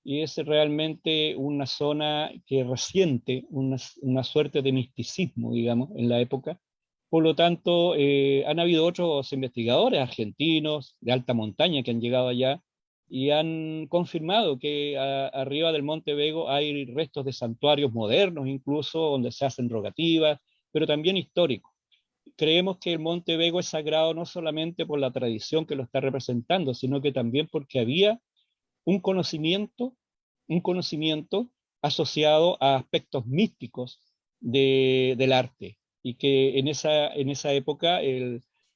y es realmente una zona que resiente una suerte de misticismo, digamos, en la época. Por lo tanto, han habido otros investigadores argentinos de alta montaña que han llegado allá y han confirmado que arriba del Monte Vego hay restos de santuarios modernos, incluso donde se hacen rogativas, pero también históricos. Creemos que el Monte Vego es sagrado no solamente por la tradición que lo está representando, sino que también porque había un conocimiento asociado a aspectos místicos del arte, y que en esa época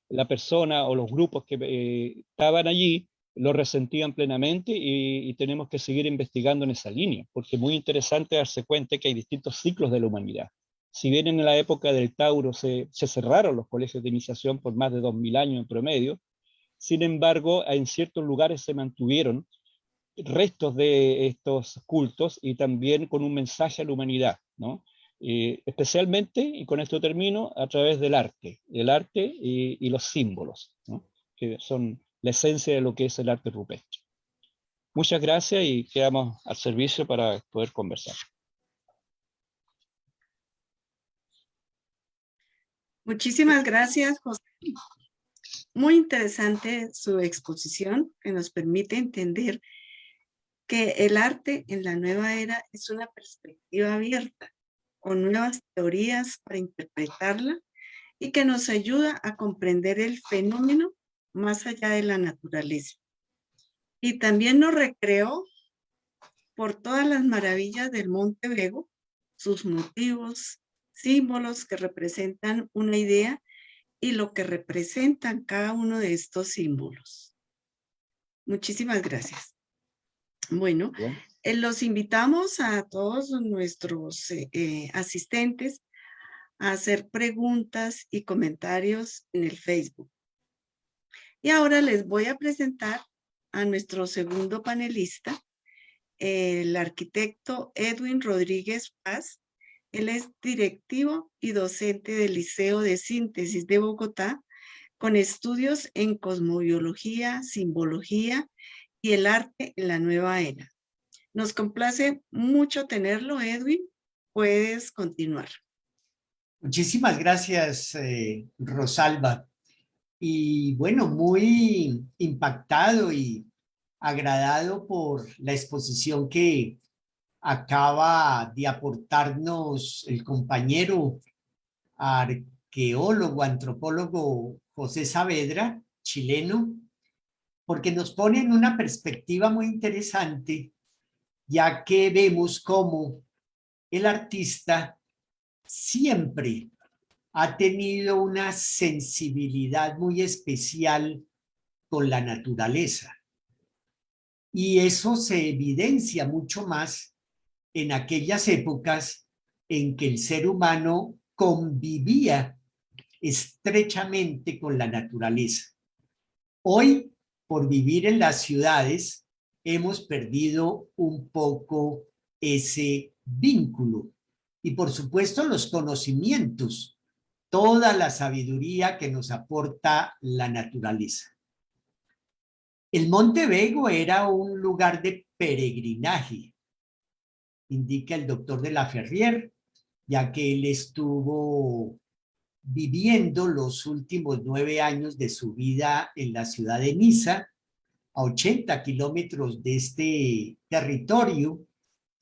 la persona o los grupos que estaban allí lo resentían plenamente y tenemos que seguir investigando en esa línea, porque es muy interesante darse cuenta que hay distintos ciclos de la humanidad. Si bien en la época del Tauro se cerraron los colegios de iniciación por más de 2000 años en promedio, sin embargo, en ciertos lugares se mantuvieron restos de estos cultos y también con un mensaje a la humanidad, ¿no? Especialmente, y con esto termino, a través del arte y los símbolos, ¿no? Que son la esencia de lo que es el arte rupestre. Muchas gracias y quedamos al servicio para poder conversar. Muchísimas gracias, José. Muy interesante su exposición que nos permite entender que el arte en la nueva era es una perspectiva abierta, con nuevas teorías para interpretarla y que nos ayuda a comprender el fenómeno más allá de la naturaleza. Y también nos recreó por todas las maravillas del Monte Vego, sus motivos, símbolos que representan una idea y lo que representan cada uno de estos símbolos. Muchísimas gracias. Bueno, los invitamos a todos nuestros asistentes a hacer preguntas y comentarios en el Facebook. Y ahora les voy a presentar a nuestro segundo panelista, el arquitecto Edwin Rodríguez Paz. Él es directivo y docente del Liceo de Síntesis de Bogotá, con estudios en cosmobiología, simbología y el arte en la nueva era. Nos complace mucho tenerlo, Edwin. Puedes continuar. Muchísimas gracias, Rosalba. Y bueno, muy impactado y agradado por la exposición que acaba de aportarnos el compañero arqueólogo, antropólogo José Saavedra, chileno, porque nos pone en una perspectiva muy interesante, ya que vemos cómo el artista siempre ha tenido una sensibilidad muy especial con la naturaleza. Y eso se evidencia mucho más en aquellas épocas en que el ser humano convivía estrechamente con la naturaleza. Hoy, por vivir en las ciudades, hemos perdido un poco ese vínculo. Y por supuesto los conocimientos, toda la sabiduría que nos aporta la naturaleza. El Monte Vego era un lugar de peregrinaje, indica el doctor de la Ferrier, ya que él estuvo viviendo los últimos 9 años de su vida en la ciudad de Niza, a 80 kilómetros de este territorio,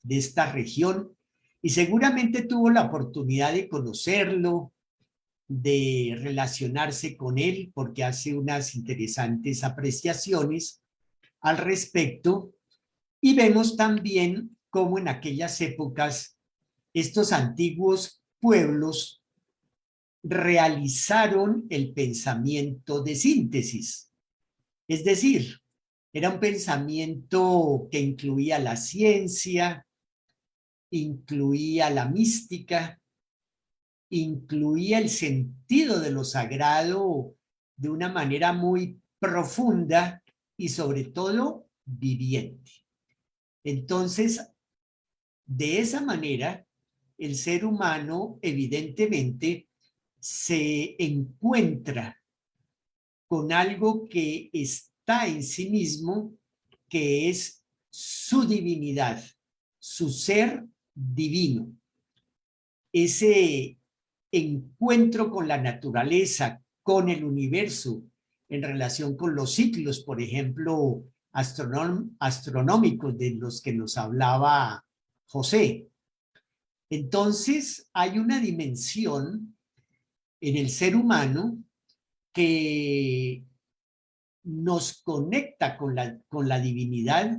de esta región, y seguramente tuvo la oportunidad de conocerlo, de relacionarse con él, porque hace unas interesantes apreciaciones al respecto, y vemos también cómo en aquellas épocas estos antiguos pueblos realizaron el pensamiento de síntesis. Es decir, era un pensamiento que incluía la ciencia, incluía la mística, incluía el sentido de lo sagrado de una manera muy profunda y sobre todo viviente. Entonces, de esa manera, el ser humano evidentemente se encuentra con algo que está en sí mismo, que es su divinidad, su ser divino. Ese encuentro con la naturaleza, con el universo, en relación con los ciclos, por ejemplo, astronómicos de los que nos hablaba José. Entonces, hay una dimensión en el ser humano que nos conecta con la divinidad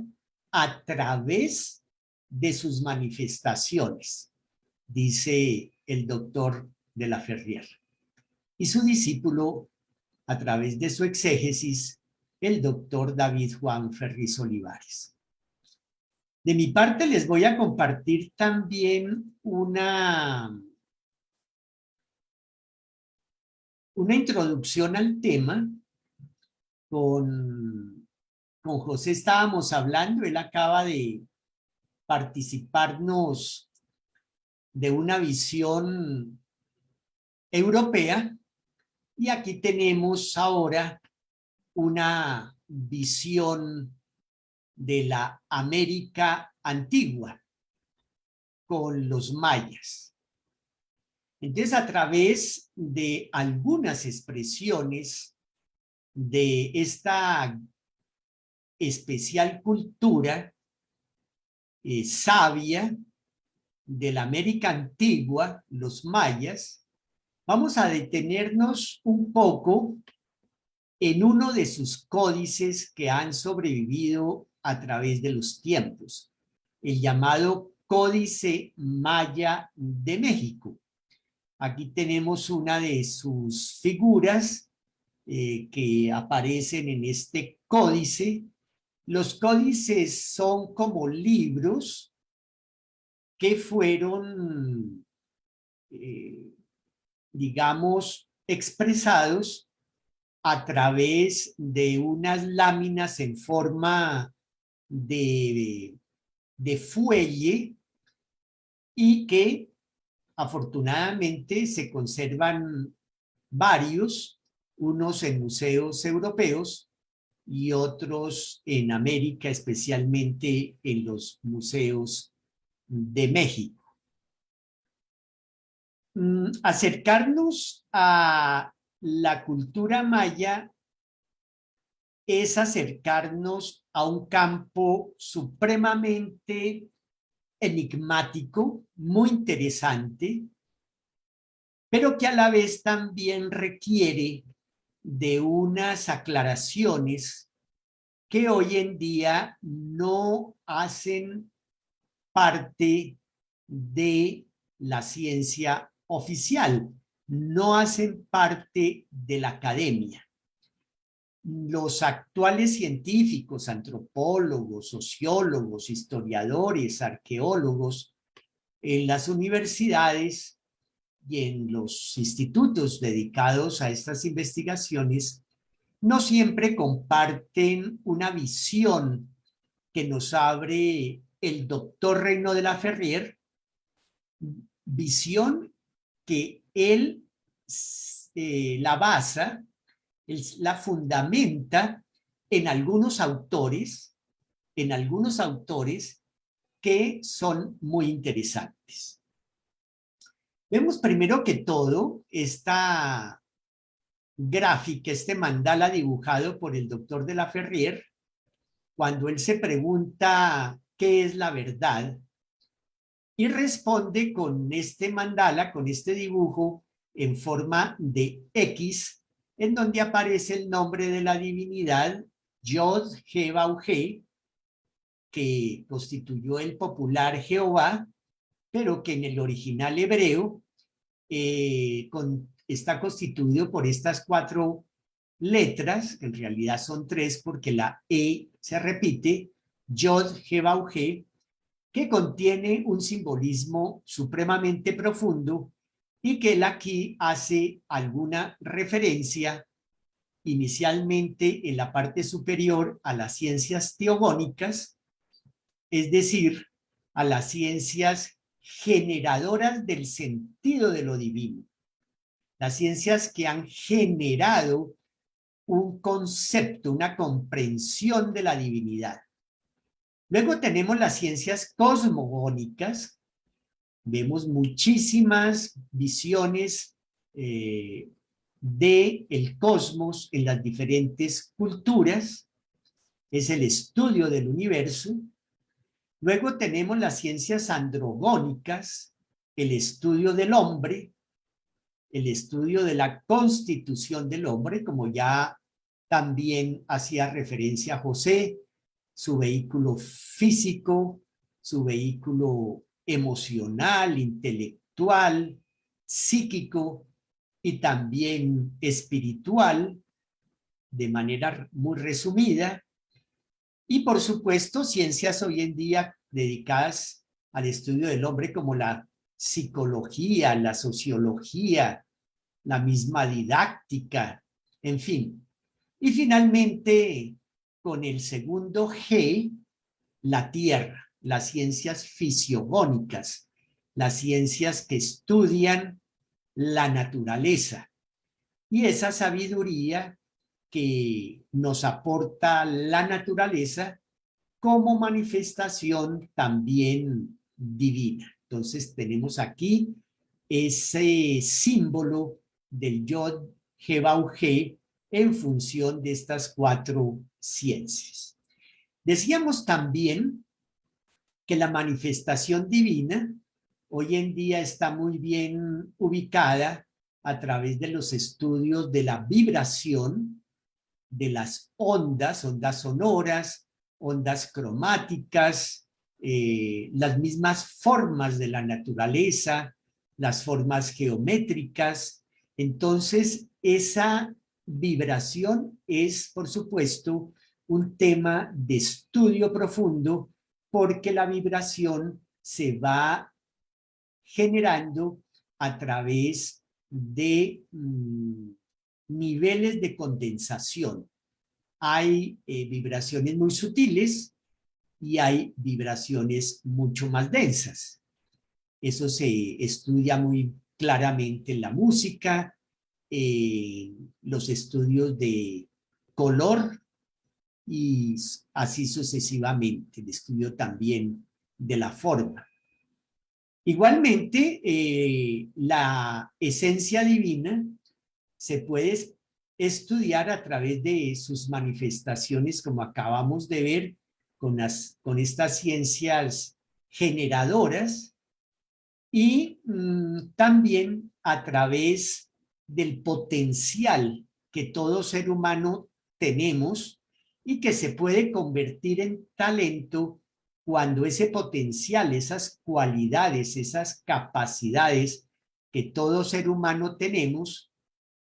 a través de sus manifestaciones, dice el doctor de la Ferrier y su discípulo, a través de su exégesis, el doctor David Juan Ferriz Olivares. De mi parte, les voy a compartir también una introducción al tema. Con José estábamos hablando, él acaba de participarnos de una visión europea y aquí tenemos ahora una visión de la América antigua con los mayas. Entonces, a través de algunas expresiones de esta especial cultura sabia de la América antigua, los mayas, vamos a detenernos un poco en uno de sus códices que han sobrevivido a través de los tiempos, el llamado Códice Maya de México. Aquí tenemos una de sus figuras que aparecen en este códice. Los códices son como libros que fueron, digamos, expresados a través de unas láminas en forma de fuelle y que afortunadamente se conservan varios, unos en museos europeos y otros en América, especialmente en los museos de México. Acercarnos a la cultura maya es acercarnos a un campo supremamente enigmático, muy interesante, pero que a la vez también requiere de unas aclaraciones que hoy en día no hacen parte de la ciencia oficial, no hacen parte de la academia. Los actuales científicos, antropólogos, sociólogos, historiadores, arqueólogos, en las universidades y en los institutos dedicados a estas investigaciones, no siempre comparten una visión que nos abre el doctor Reino de la Ferrier, visión que él la basa, la fundamenta en algunos autores que son muy interesantes. Vemos primero que todo esta gráfica, este mandala dibujado por el doctor de la Ferrier, cuando él se pregunta qué es la verdad, y responde con este mandala, con este dibujo en forma de X, en donde aparece el nombre de la divinidad Yod-He-Vau-He, que constituyó el popular Jehová, pero que en el original hebreo está constituido por estas 4 letras, que en realidad son 3 porque la E se repite, Yod-He-Vau-He, que contiene un simbolismo supremamente profundo y que él aquí hace alguna referencia inicialmente en la parte superior a las ciencias teogónicas, es decir, a las ciencias generadoras del sentido de lo divino, las ciencias que han generado un concepto, una comprensión de la divinidad. Luego tenemos las ciencias cosmogónicas, vemos muchísimas visiones del cosmos en las diferentes culturas, es el estudio del universo. Luego tenemos las ciencias androgónicas, el estudio del hombre, el estudio de la constitución del hombre, como ya también hacía referencia José, su vehículo físico, su vehículo emocional, intelectual, psíquico y también espiritual, de manera muy resumida, y por supuesto ciencias hoy en día dedicadas al estudio del hombre como la psicología, la sociología, la misma didáctica, en fin. Y finalmente, con el segundo G, la tierra, las ciencias fisiogónicas, las ciencias que estudian la naturaleza y esa sabiduría que nos aporta la naturaleza como manifestación también divina. Entonces tenemos aquí ese símbolo del Yod He Vav He en función de estas 4 ciencias. Decíamos también que la manifestación divina hoy en día está muy bien ubicada a través de los estudios de la vibración, de las ondas, ondas sonoras, ondas cromáticas, las mismas formas de la naturaleza, las formas geométricas. Entonces, esa vibración es, por supuesto, un tema de estudio profundo porque la vibración se va generando a través de niveles de condensación. Hay vibraciones muy sutiles y hay vibraciones mucho más densas. Eso se estudia muy claramente en la música, los estudios de color y así sucesivamente, el estudio también de la forma. Igualmente, la esencia divina se puede estudiar a través de sus manifestaciones, como acabamos de ver, con estas ciencias generadoras y también a través del potencial que todo ser humano tenemos y que se puede convertir en talento cuando ese potencial, esas cualidades, esas capacidades que todo ser humano tenemos,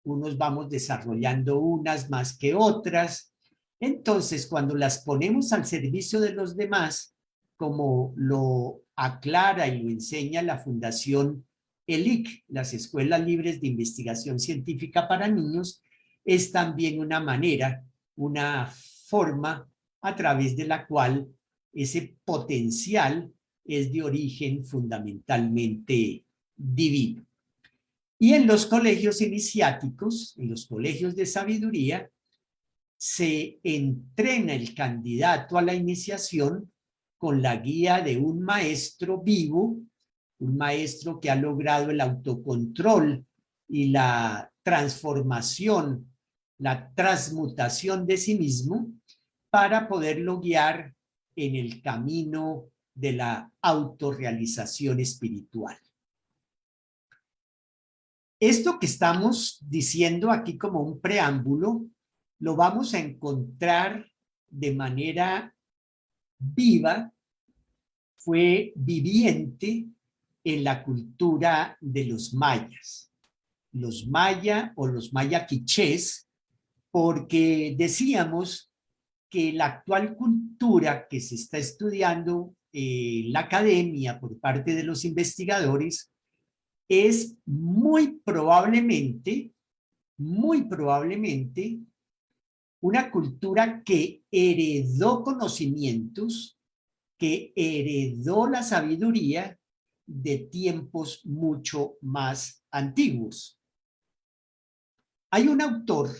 unos vamos desarrollando unas más que otras. Entonces, cuando las ponemos al servicio de los demás, como lo aclara y lo enseña la Fundación ELIC, las Escuelas Libres de Investigación Científica para Niños, es también una manera, una forma a través de la cual ese potencial es de origen fundamentalmente divino. Y en los colegios iniciáticos, en los colegios de sabiduría, se entrena el candidato a la iniciación con la guía de un maestro vivo, un maestro que ha logrado el autocontrol y la transformación, la transmutación de sí mismo para poderlo guiar en el camino de la autorrealización espiritual. Esto que estamos diciendo aquí como un preámbulo, lo vamos a encontrar de manera viva, fue viviente en la cultura de los mayas. Los maya o los maya quichés, porque decíamos que la actual cultura que se está estudiando en la academia por parte de los investigadores es muy probablemente una cultura que heredó conocimientos, que heredó la sabiduría de tiempos mucho más antiguos. Hay un autor,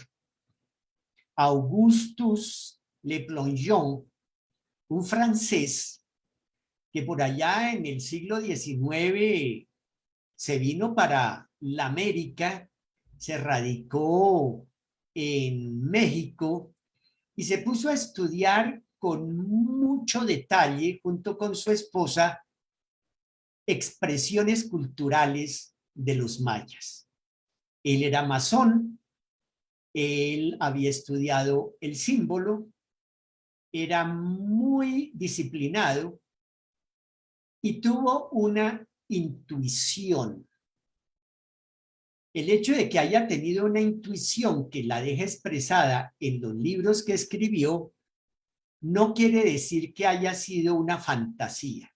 Augustus Le Plongeon, un francés, que por allá en el siglo XIX se vino para la América, se radicó en México y se puso a estudiar con mucho detalle, junto con su esposa, expresiones culturales de los mayas. Él era masón, él había estudiado el símbolo, era muy disciplinado y tuvo una intuición el hecho de que haya tenido una intuición que la deja expresada en los libros que escribió, no quiere decir que haya sido una fantasía.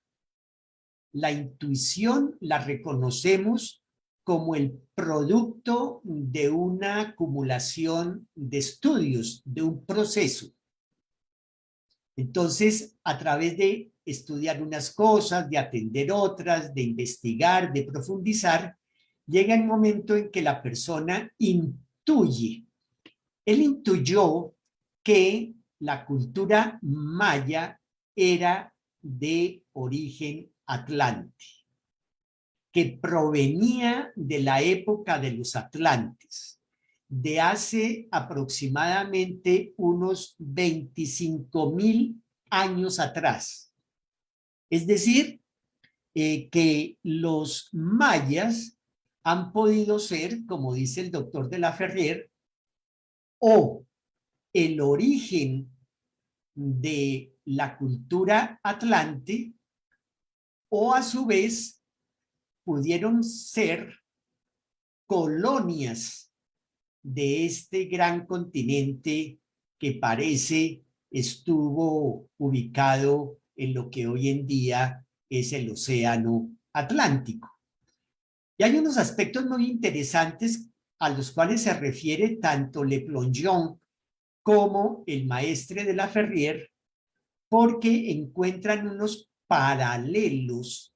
La intuición la reconocemos como el producto de una acumulación de estudios, de un proceso. Entonces, a través de estudiar unas cosas, de atender otras, de investigar, de profundizar, llega el momento en que la persona intuye. Él intuyó que la cultura maya era de origen atlante, que provenía de la época de los atlantes, de hace aproximadamente unos 25,000 años atrás. Es decir, que los mayas han podido ser, como dice el doctor de la Ferrier, o el origen de la cultura atlante, o a su vez pudieron ser colonias de este gran continente que parece estuvo ubicado en lo que hoy en día es el Océano Atlántico. Y hay unos aspectos muy interesantes a los cuales se refiere tanto Le Plongeon como el maestre de la Ferrier, porque encuentran unos paralelos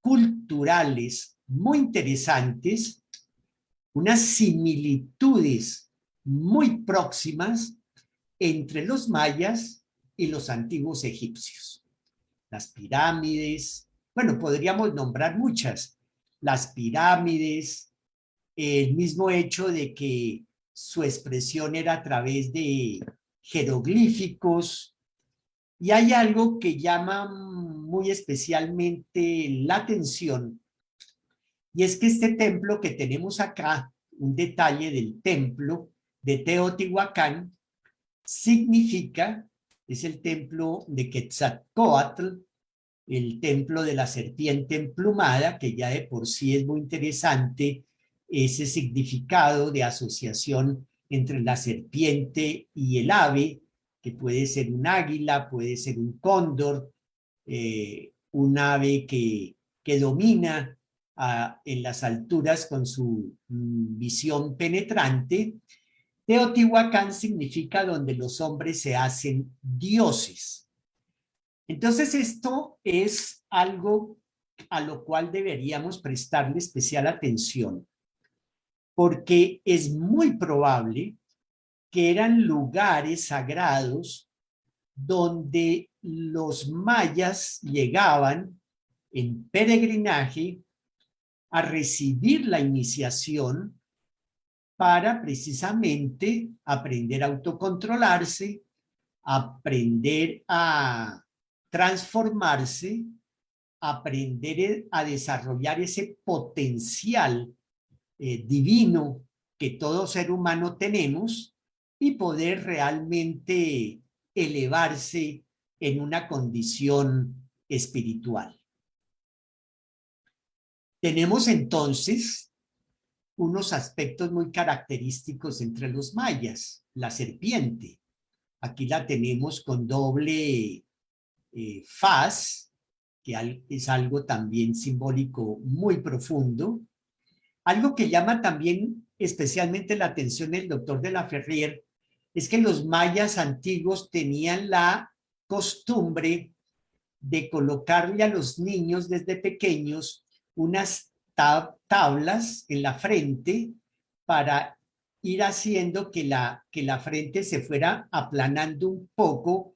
culturales muy interesantes, unas similitudes muy próximas entre los mayas y los antiguos egipcios. Las pirámides, bueno, podríamos nombrar muchas, las pirámides, el mismo hecho de que su expresión era a través de jeroglíficos, y hay algo que llama muy especialmente la atención, y es que este templo que tenemos acá, un detalle del templo de Teotihuacán, significa, es el templo de Quetzalcóatl, el templo de la serpiente emplumada, que ya de por sí es muy interesante ese significado de asociación entre la serpiente y el ave, que puede ser un águila, puede ser un cóndor, un ave que domina en las alturas con su visión penetrante. Teotihuacán significa donde los hombres se hacen dioses. Entonces esto es algo a lo cual deberíamos prestarle especial atención, porque es muy probable que eran lugares sagrados donde los mayas llegaban en peregrinaje a recibir la iniciación para precisamente aprender a autocontrolarse, aprender a transformarse, aprender a desarrollar ese potencial divino que todo ser humano tenemos y poder realmente elevarse en una condición espiritual. Tenemos entonces unos aspectos muy característicos entre los mayas. La serpiente, aquí la tenemos con doble faz, que es algo también simbólico muy profundo. Algo que llama también especialmente la atención del doctor de la Ferrier es que los mayas antiguos tenían la costumbre de colocarle a los niños desde pequeños unas tablas en la frente para ir haciendo que la frente se fuera aplanando un poco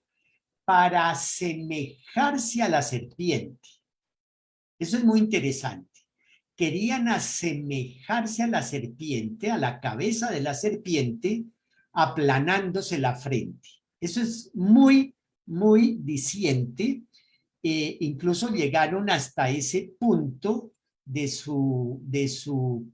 para asemejarse a la serpiente. Eso es muy interesante. Querían asemejarse a la serpiente, a la cabeza de la serpiente, aplanándose la frente. Eso es muy, muy diciente. Incluso llegaron hasta ese punto de su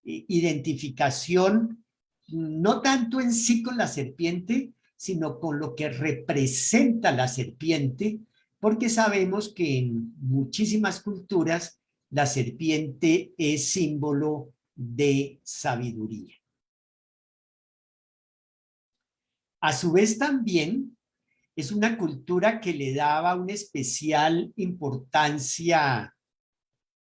identificación, no tanto en sí con la serpiente, sino con lo que representa la serpiente, porque sabemos que en muchísimas culturas la serpiente es símbolo de sabiduría. A su vez también es una cultura que le daba una especial importancia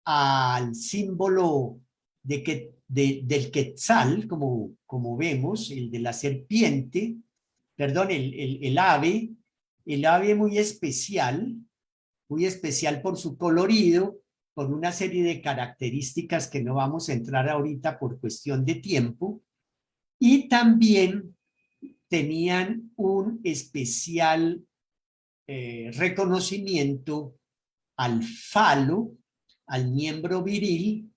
al símbolo del Quetzal, como vemos, el de la serpiente, perdón, el ave muy especial por su colorido, por una serie de características que no vamos a entrar ahorita por cuestión de tiempo, y también tenían un especial reconocimiento al falo, al miembro viril,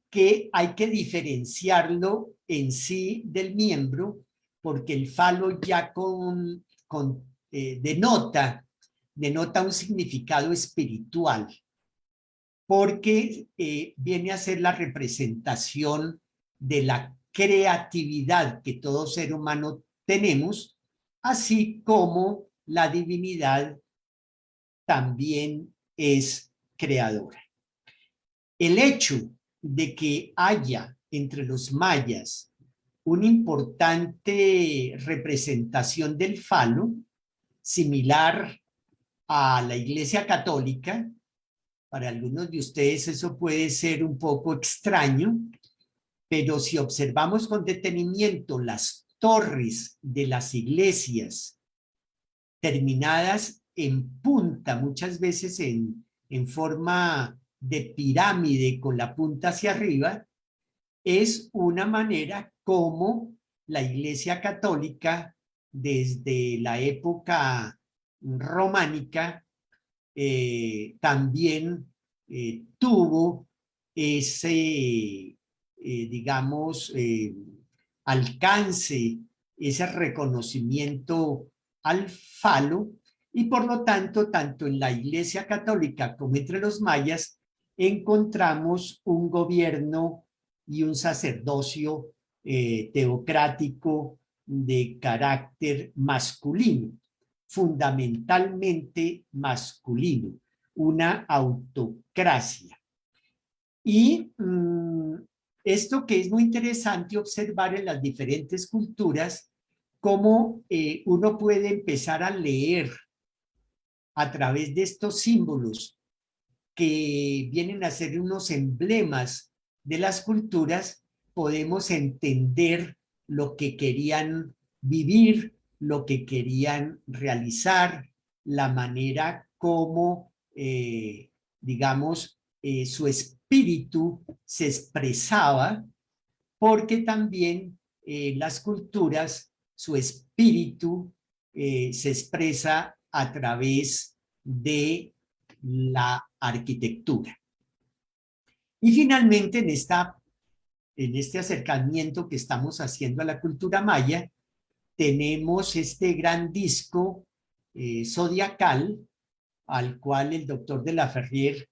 que hay que diferenciarlo en sí del miembro, porque el falo ya denota un significado espiritual, porque viene a ser la representación de la creatividad que todo ser humano tenemos, así como la divinidad también es creadora. El hecho de que haya entre los mayas una importante representación del falo, similar a la Iglesia Católica, para algunos de ustedes eso puede ser un poco extraño, pero si observamos con detenimiento las torres de las iglesias terminadas en punta, muchas veces en forma de pirámide con la punta hacia arriba, es una manera como la Iglesia Católica desde la época románica también tuvo ese, digamos, alcance, ese reconocimiento al falo, y por lo tanto, tanto en la Iglesia Católica como entre los mayas, encontramos un gobierno y un sacerdocio teocrático de carácter masculino, fundamentalmente masculino, una autocracia. Y esto que es muy interesante observar en las diferentes culturas, cómo uno puede empezar a leer a través de estos símbolos que vienen a ser unos emblemas de las culturas, podemos entender lo que querían vivir, lo que querían realizar, la manera como, digamos, su espíritu se expresaba, porque también las culturas, su espíritu se expresa a través de la arquitectura. Y finalmente, en este acercamiento que estamos haciendo a la cultura maya, tenemos este gran disco zodiacal al cual el doctor de la Ferrier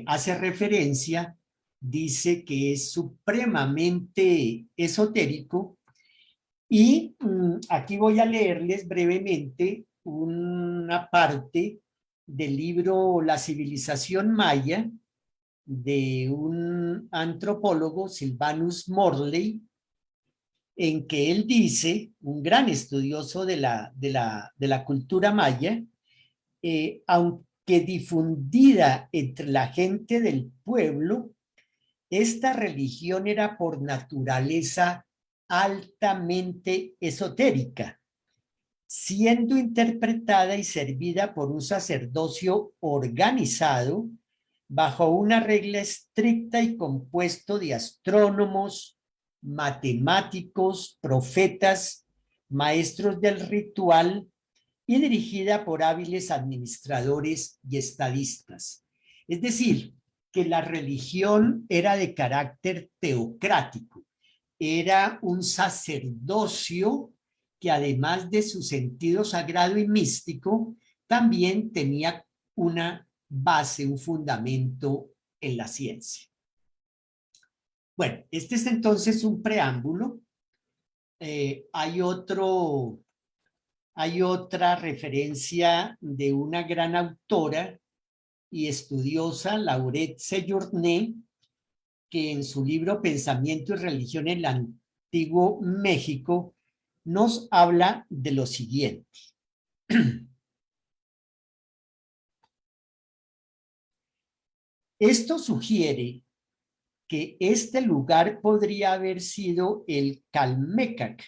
hace referencia, dice que es supremamente esotérico, y aquí voy a leerles brevemente una parte del libro La civilización maya, de un antropólogo, Sylvanus Morley, en que él dice, un gran estudioso de la cultura maya, aunque difundida entre la gente del pueblo, esta religión era por naturaleza altamente esotérica, siendo interpretada y servida por un sacerdocio organizado bajo una regla estricta y compuesto de astrónomos, matemáticos, profetas, maestros del ritual, y dirigida por hábiles administradores y estadistas. Es decir, que la religión era de carácter teocrático, era un sacerdocio que además de su sentido sagrado y místico, también tenía una base, un fundamento en la ciencia. Bueno, este es entonces un preámbulo. Hay otra referencia de una gran autora y estudiosa, Laurette Sejourné, que en su libro Pensamiento y Religión en el Antiguo México nos habla de lo siguiente. Esto sugiere que este lugar podría haber sido el Calmecac.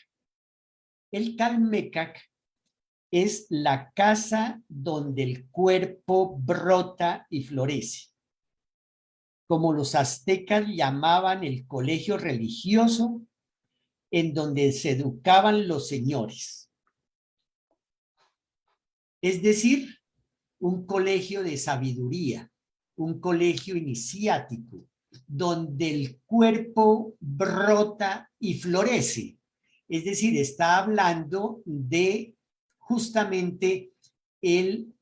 El Calmecac es la casa donde el cuerpo brota y florece, como los aztecas llamaban el colegio religioso en donde se educaban los señores. Es decir, un colegio de sabiduría, un colegio iniciático, donde el cuerpo brota y florece. Es decir, está hablando de justamente el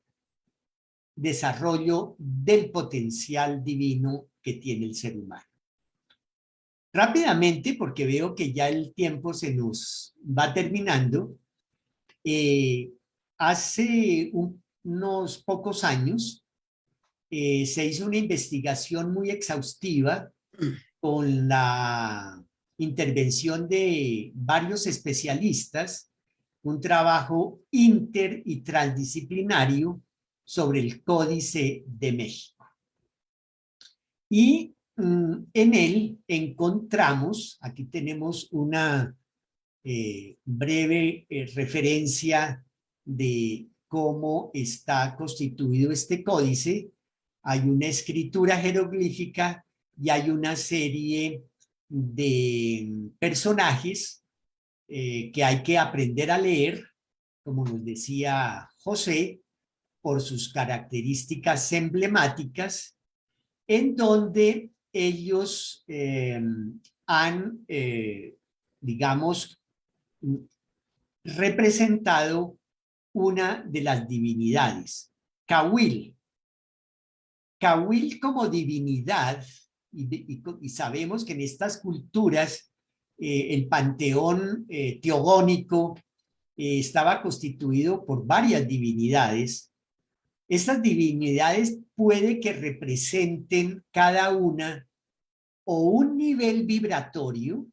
desarrollo del potencial divino que tiene el ser humano. Rápidamente, porque veo que ya el tiempo se nos va terminando, hace unos pocos años se hizo una investigación muy exhaustiva con la intervención de varios especialistas, un trabajo inter y transdisciplinario sobre el Códice de México. Y en él encontramos, aquí tenemos una breve referencia de cómo está constituido este códice. Hay una escritura jeroglífica y hay una serie de personajes que hay que aprender a leer, como nos decía José, por sus características emblemáticas, en donde ellos han, digamos, representado una de las divinidades, Cahuil. Cahuil como divinidad, y sabemos que en estas culturas el panteón teogónico estaba constituido por varias divinidades. Estas divinidades puede que representen cada una o un nivel vibratorio,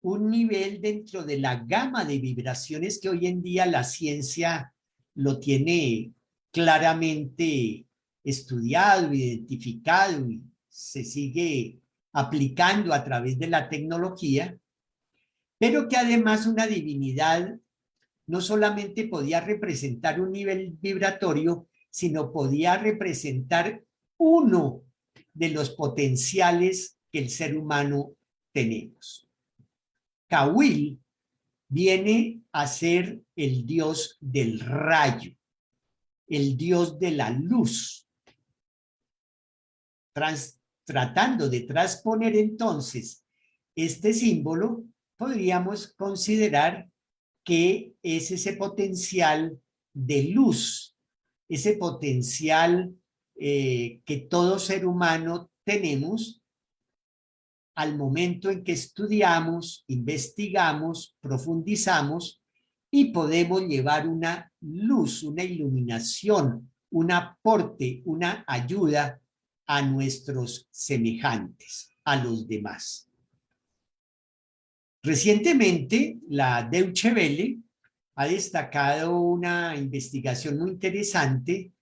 un nivel dentro de la gama de vibraciones que hoy en día la ciencia lo tiene claramente estudiado, identificado y se sigue aplicando a través de la tecnología, pero que además una divinidad no solamente podía representar un nivel vibratorio, sino podía representar uno de los potenciales que el ser humano tenemos. Cahuil viene a ser el dios del rayo, el dios de la luz, tratando de transponer entonces este símbolo, podríamos considerar que es ese potencial de luz, ese potencial que todo ser humano tenemos al momento en que estudiamos, investigamos, profundizamos y podemos llevar una luz, una iluminación, un aporte, una ayuda a nuestros semejantes, a los demás. Recientemente, la Deutsche Welle ha destacado una investigación muy interesante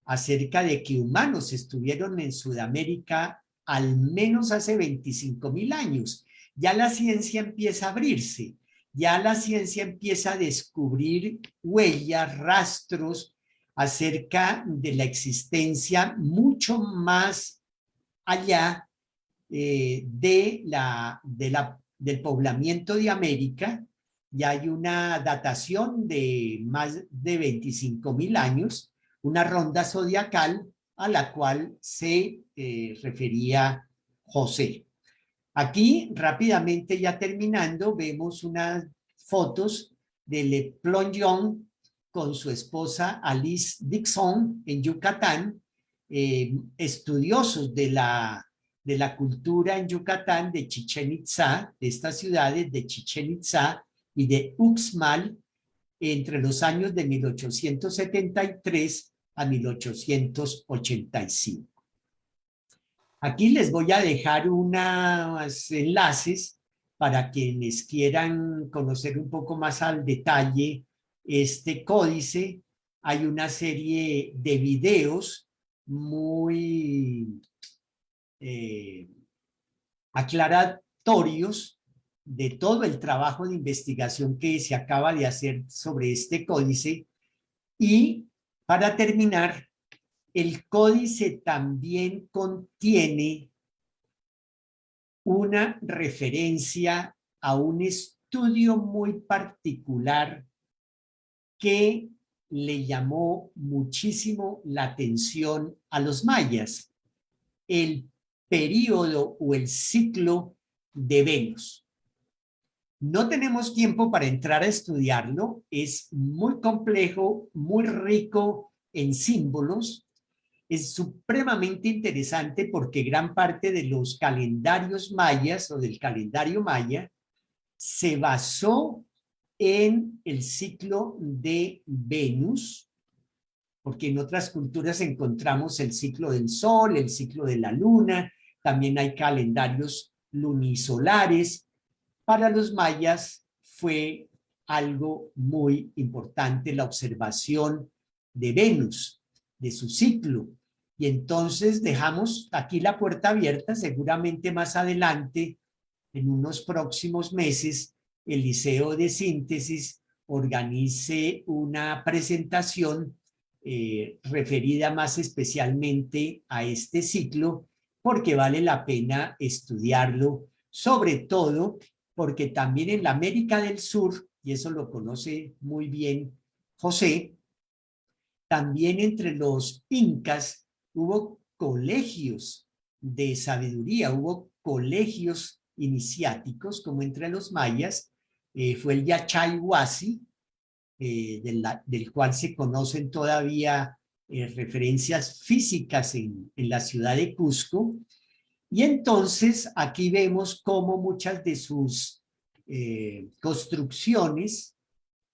acerca de que humanos estuvieron en Sudamérica al menos hace 25.000 años. Ya la ciencia empieza a abrirse, ya la ciencia empieza a descubrir huellas, rastros acerca de la existencia mucho más allá del poblamiento de América. Ya hay una datación de más de 25.000 años, una ronda zodiacal a la cual se refería José. Aquí, rápidamente, ya terminando, vemos unas fotos de Le Plongeon con su esposa Alice Dixon en Yucatán, estudiosos de la cultura en Yucatán, de Chichén Itzá, de estas ciudades de Chichén Itzá y de Uxmal, entre los años de 1873 a 1885. Aquí les voy a dejar unos enlaces para quienes quieran conocer un poco más al detalle este códice. Hay una serie de videos muy aclaratorios de todo el trabajo de investigación que se acaba de hacer sobre este códice. Y para terminar, el códice también contiene una referencia a un estudio muy particular que le llamó muchísimo la atención a los mayas, el período o el ciclo de Venus. No tenemos tiempo para entrar a estudiarlo, es muy complejo, muy rico en símbolos, es supremamente interesante porque gran parte de los calendarios mayas o del calendario maya se basó en el ciclo de Venus, porque en otras culturas encontramos el ciclo del sol, el ciclo de la luna, también hay calendarios lunisolares. Para los mayas fue algo muy importante la observación de Venus, de su ciclo. Y entonces dejamos aquí la puerta abierta, seguramente más adelante, en unos próximos meses, el Liceo de Síntesis organice una presentación referida más especialmente a este ciclo, porque vale la pena estudiarlo, sobre todo porque también en la América del Sur, y eso lo conoce muy bien José, también entre los incas hubo colegios de sabiduría, hubo colegios iniciáticos, como entre los mayas, fue el Yachay Huasi, del cual se conocen todavía referencias físicas en la ciudad de Cusco. Y entonces aquí vemos cómo muchas de sus construcciones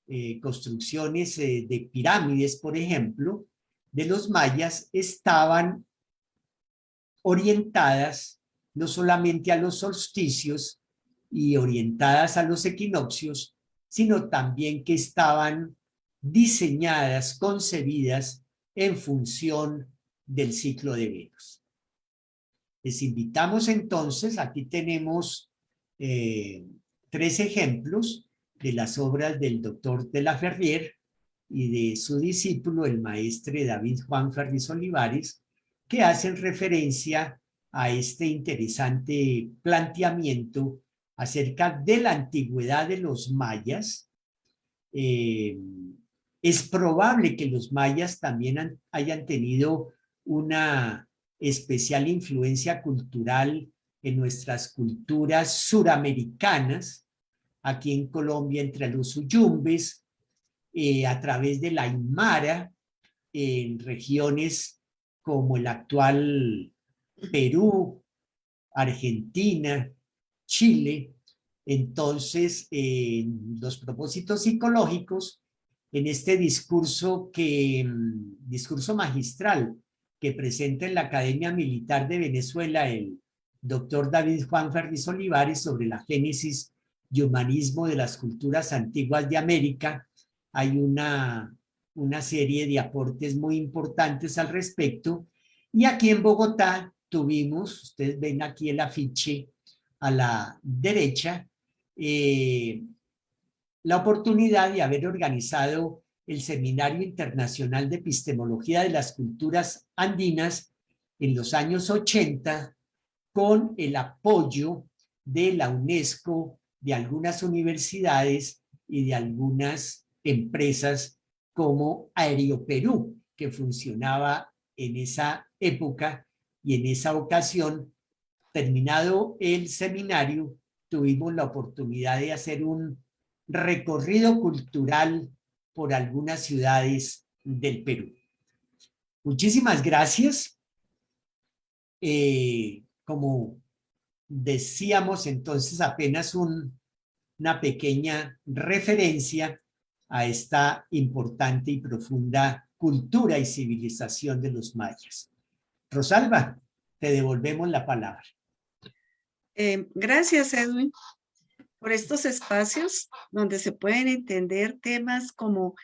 de pirámides, por ejemplo, de los mayas, estaban orientadas no solamente a los solsticios y orientadas a los equinoccios, sino también que estaban diseñadas, concebidas en función del ciclo de Venus. Les invitamos entonces, aquí tenemos 3 ejemplos de las obras del doctor de la Ferrier y de su discípulo, el maestre David Juan Ferriz Olivares, que hacen referencia a este interesante planteamiento acerca de la antigüedad de los mayas. Es probable que los mayas también hayan tenido una especial influencia cultural en nuestras culturas suramericanas, aquí en Colombia entre los uyumbes, a través de la aymara, en regiones como el actual Perú, Argentina, Chile. Entonces, en los propósitos psicológicos, en este discurso magistral que presenta en la Academia Militar de Venezuela el doctor David Juan Ferriz Olivares sobre la génesis y humanismo de las culturas antiguas de América, hay una serie de aportes muy importantes al respecto. Y aquí en Bogotá tuvimos, ustedes ven aquí el afiche a la derecha, la oportunidad de haber organizado el Seminario Internacional de Epistemología de las Culturas Andinas en los años 80, con el apoyo de la UNESCO, de algunas universidades y de algunas empresas como Aeroperú, que funcionaba en esa época, y en esa ocasión, terminado el seminario, tuvimos la oportunidad de hacer un recorrido cultural por algunas ciudades del Perú. Muchísimas gracias. Como decíamos entonces, apenas una pequeña referencia a esta importante y profunda cultura y civilización de los mayas. Rosalba, te devolvemos la palabra. Gracias, Edwin, por estos espacios donde se pueden entender temas como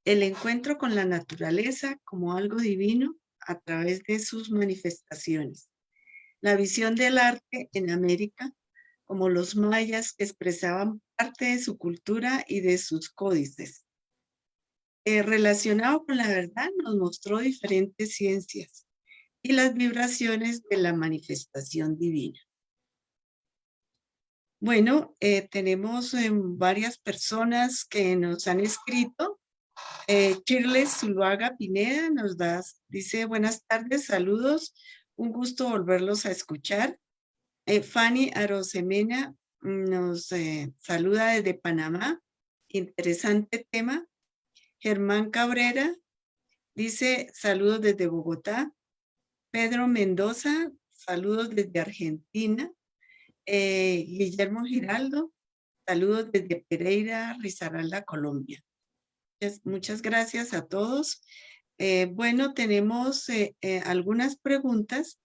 el encuentro con la naturaleza como algo divino a través de sus manifestaciones. La visión del arte en América, como los mayas que expresaban parte de su cultura y de sus códices. Relacionado con la verdad, nos mostró diferentes ciencias y las vibraciones de la manifestación divina. Bueno, tenemos varias personas que nos han escrito. Shirley Zuluaga Pineda dice buenas tardes, saludos, un gusto volverlos a escuchar. Fanny Arosemena nos saluda desde Panamá, interesante tema. Germán Cabrera dice saludos desde Bogotá. Pedro Mendoza, saludos desde Argentina. Guillermo Giraldo, saludos desde Pereira, Risaralda, Colombia. Muchas gracias a todos. Bueno, tenemos algunas preguntas.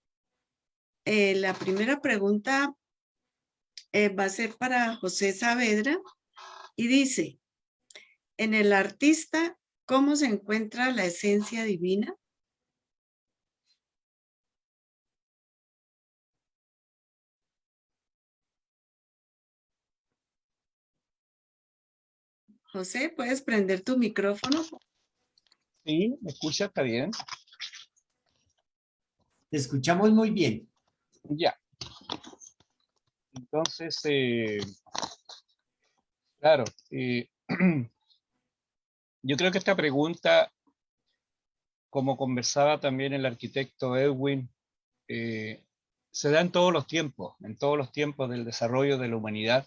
La primera pregunta va a ser para José Saavedra y dice, en el artista, ¿cómo se encuentra la esencia divina? José, ¿puedes prender tu micrófono? Sí, ¿me escucha? ¿Está bien? Te escuchamos muy bien. Ya. Entonces, claro, yo creo que esta pregunta, como conversaba también el arquitecto Edwin, se da en todos los tiempos del desarrollo de la humanidad,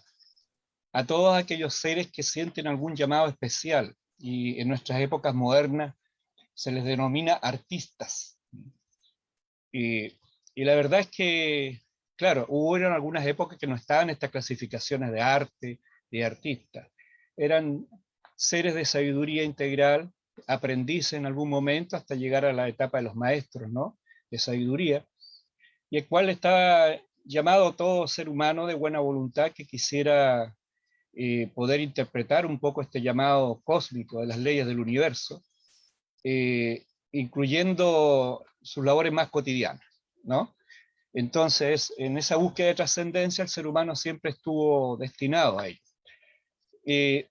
a todos aquellos seres que sienten algún llamado especial, y en nuestras épocas modernas se les denomina artistas. Y la verdad es que, claro, hubo algunas épocas que no estaban estas clasificaciones de arte, de artista. Eran seres de sabiduría integral, aprendices en algún momento hasta llegar a la etapa de los maestros, ¿no? De sabiduría, y el cual está llamado todo ser humano de buena voluntad que quisiera poder interpretar un poco este llamado cósmico de las leyes del universo, incluyendo sus labores más cotidianas, ¿no? Entonces, en esa búsqueda de trascendencia, el ser humano siempre estuvo destinado a ello.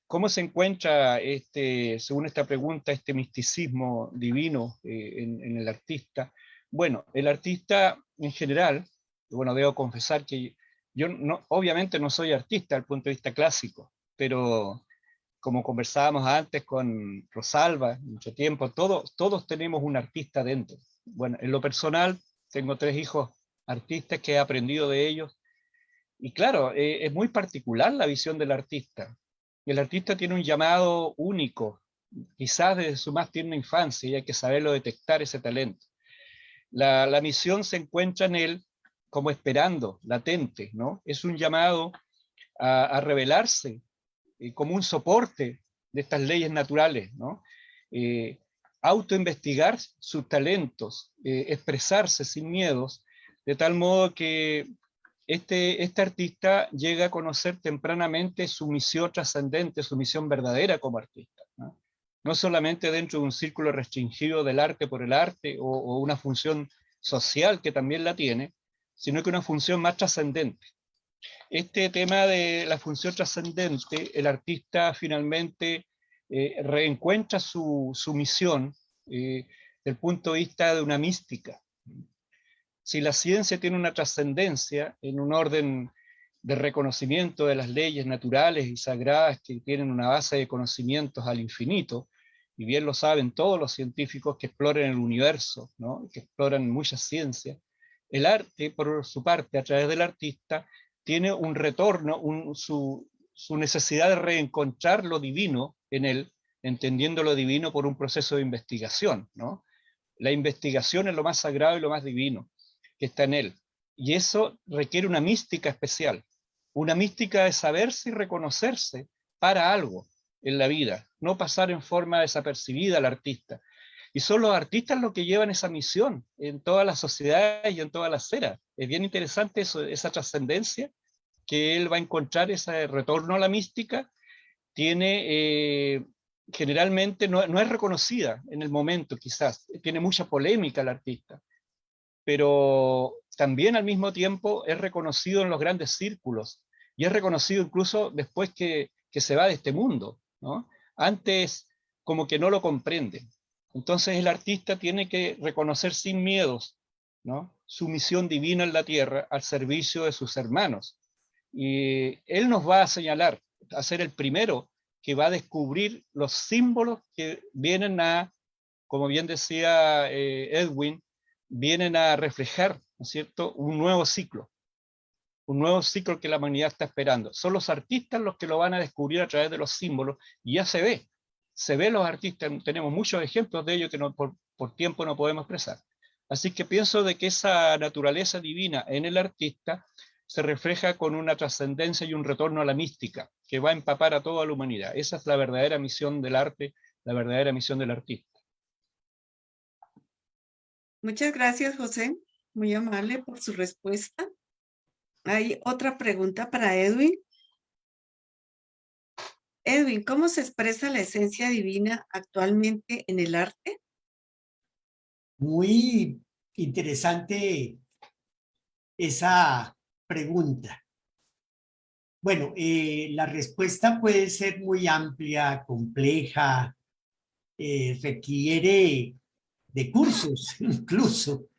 ¿Cómo se encuentra, según esta pregunta, este misticismo divino en el artista? Bueno, el artista en general, bueno, debo confesar que yo obviamente no soy artista desde el punto de vista clásico, pero como conversábamos antes con Rosalba, mucho tiempo, todos tenemos un artista dentro. Bueno, en lo personal, tengo 3 hijos artistas que he aprendido de ellos, y claro, es muy particular la visión del artista. El artista tiene un llamado único, quizás desde su más tierna infancia, y hay que saberlo detectar ese talento. La misión se encuentra en él como esperando, latente, ¿no? Es un llamado a revelarse como un soporte de estas leyes naturales, ¿no? Autoinvestigar sus talentos, expresarse sin miedos, de tal modo que este artista llega a conocer tempranamente su misión trascendente, su misión verdadera como artista, ¿no? No solamente dentro de un círculo restringido del arte por el arte o una función social que también la tiene, sino que una función más trascendente. Este tema de la función trascendente, el artista finalmente reencuentra su misión desde el punto de vista de una mística. Si la ciencia tiene una trascendencia en un orden de reconocimiento de las leyes naturales y sagradas que tienen una base de conocimientos al infinito, y bien lo saben todos los científicos que exploran el universo, ¿no? Que exploran muchas ciencias, el arte, por su parte, a través del artista, tiene un retorno, su necesidad de reencontrar lo divino en él, entendiendo lo divino por un proceso de investigación, ¿no? La investigación es lo más sagrado y lo más divino que está en él. Y eso requiere una mística especial, una mística de saberse y reconocerse para algo en la vida, no pasar en forma desapercibida al artista. Y son los artistas los que llevan esa misión en todas las sociedades y en todas las esferas. Es bien interesante eso, esa trascendencia que él va a encontrar, ese retorno a la mística, tiene generalmente no es reconocida en el momento, quizás, tiene mucha polémica el artista, pero también al mismo tiempo es reconocido en los grandes círculos y es reconocido incluso después que se va de este mundo, ¿no? Antes como que no lo comprenden. Entonces el artista tiene que reconocer sin miedos, ¿no?, su misión divina en la tierra al servicio de sus hermanos. Y él nos va a señalar, a ser el primero que va a descubrir los símbolos que vienen a, como bien decía Edwin, vienen a reflejar, ¿no es cierto?, un nuevo ciclo que la humanidad está esperando. Son los artistas los que lo van a descubrir a través de los símbolos, y ya se ve los artistas, tenemos muchos ejemplos de ello que por tiempo no podemos expresar. Así que pienso de que esa naturaleza divina en el artista se refleja con una trascendencia y un retorno a la mística que va a empapar a toda la humanidad. Esa es la verdadera misión del arte, la verdadera misión del artista. Muchas gracias, José. Muy amable por su respuesta. Hay otra pregunta para Edwin. Edwin, ¿cómo se expresa la esencia divina actualmente en el arte? Muy interesante esa pregunta. Bueno, la respuesta puede ser muy amplia, compleja, requiere de cursos incluso,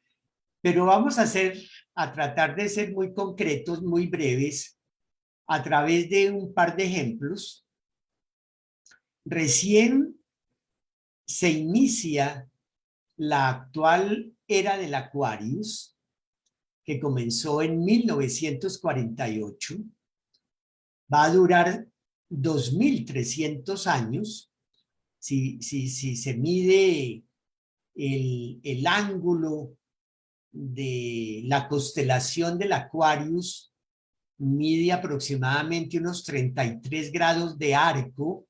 pero vamos a tratar de ser muy concretos, muy breves, a través de un par de ejemplos. Recién se inicia la actual era del Aquarius, que comenzó en 1948, va a durar 2300 años. Si se mide el ángulo de la constelación del Aquarius, mide aproximadamente unos 33 grados de arco,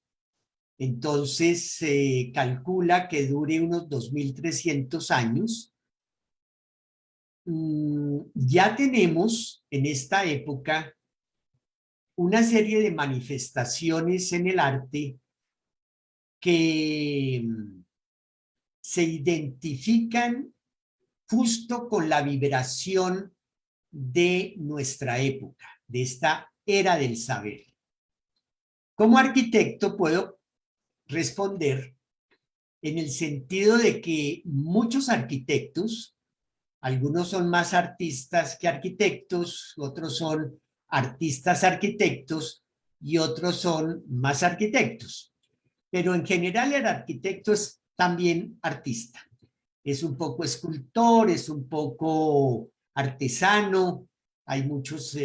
entonces se calcula que dure unos 2300 años. Ya tenemos en esta época una serie de manifestaciones en el arte que se identifican justo con la vibración de nuestra época, de esta era del saber. Como arquitecto puedo responder en el sentido de que muchos arquitectos, algunos son más artistas que arquitectos, otros son artistas arquitectos y otros son más arquitectos. Pero en general el arquitecto es también artista. Es un poco escultor, es un poco artesano. Hay muchos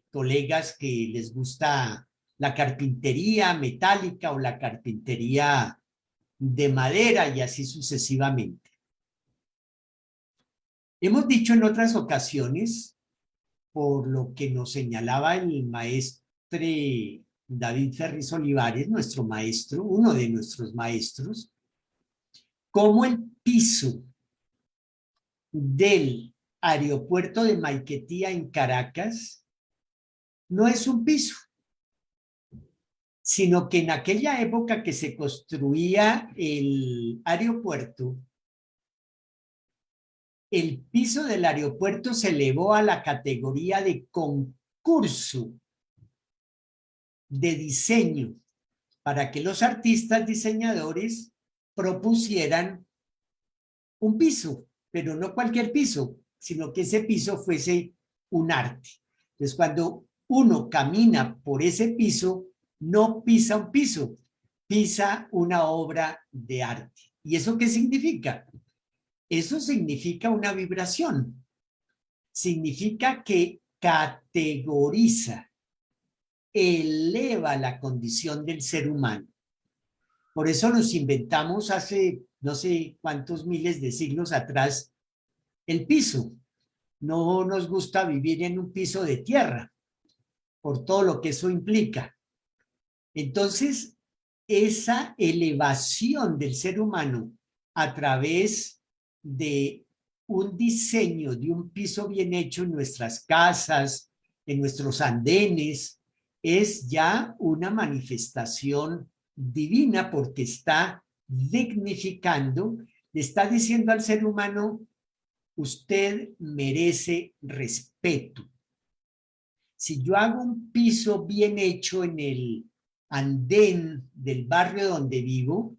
colegas que les gusta la carpintería metálica o la carpintería de madera y así sucesivamente. Hemos dicho en otras ocasiones, por lo que nos señalaba el maestro David Ferriz Olivares, nuestro maestro, uno de nuestros maestros, cómo el piso del aeropuerto de Maiquetía en Caracas no es un piso, sino que en aquella época que se construía el aeropuerto, el piso del aeropuerto se elevó a la categoría de concurso de diseño para que los artistas diseñadores propusieran un piso, pero no cualquier piso, sino que ese piso fuese un arte. Entonces, cuando uno camina por ese piso, no pisa un piso, pisa una obra de arte. ¿Y eso qué significa? Eso significa una vibración. Significa que categoriza, eleva la condición del ser humano. Por eso nos inventamos hace no sé cuántos miles de siglos atrás el piso. No nos gusta vivir en un piso de tierra, por todo lo que eso implica. Entonces, esa elevación del ser humano a través de un diseño de un piso bien hecho en nuestras casas, en nuestros andenes, es ya una manifestación divina porque está dignificando, le está diciendo al ser humano, usted merece respeto. Si yo hago un piso bien hecho en el andén del barrio donde vivo,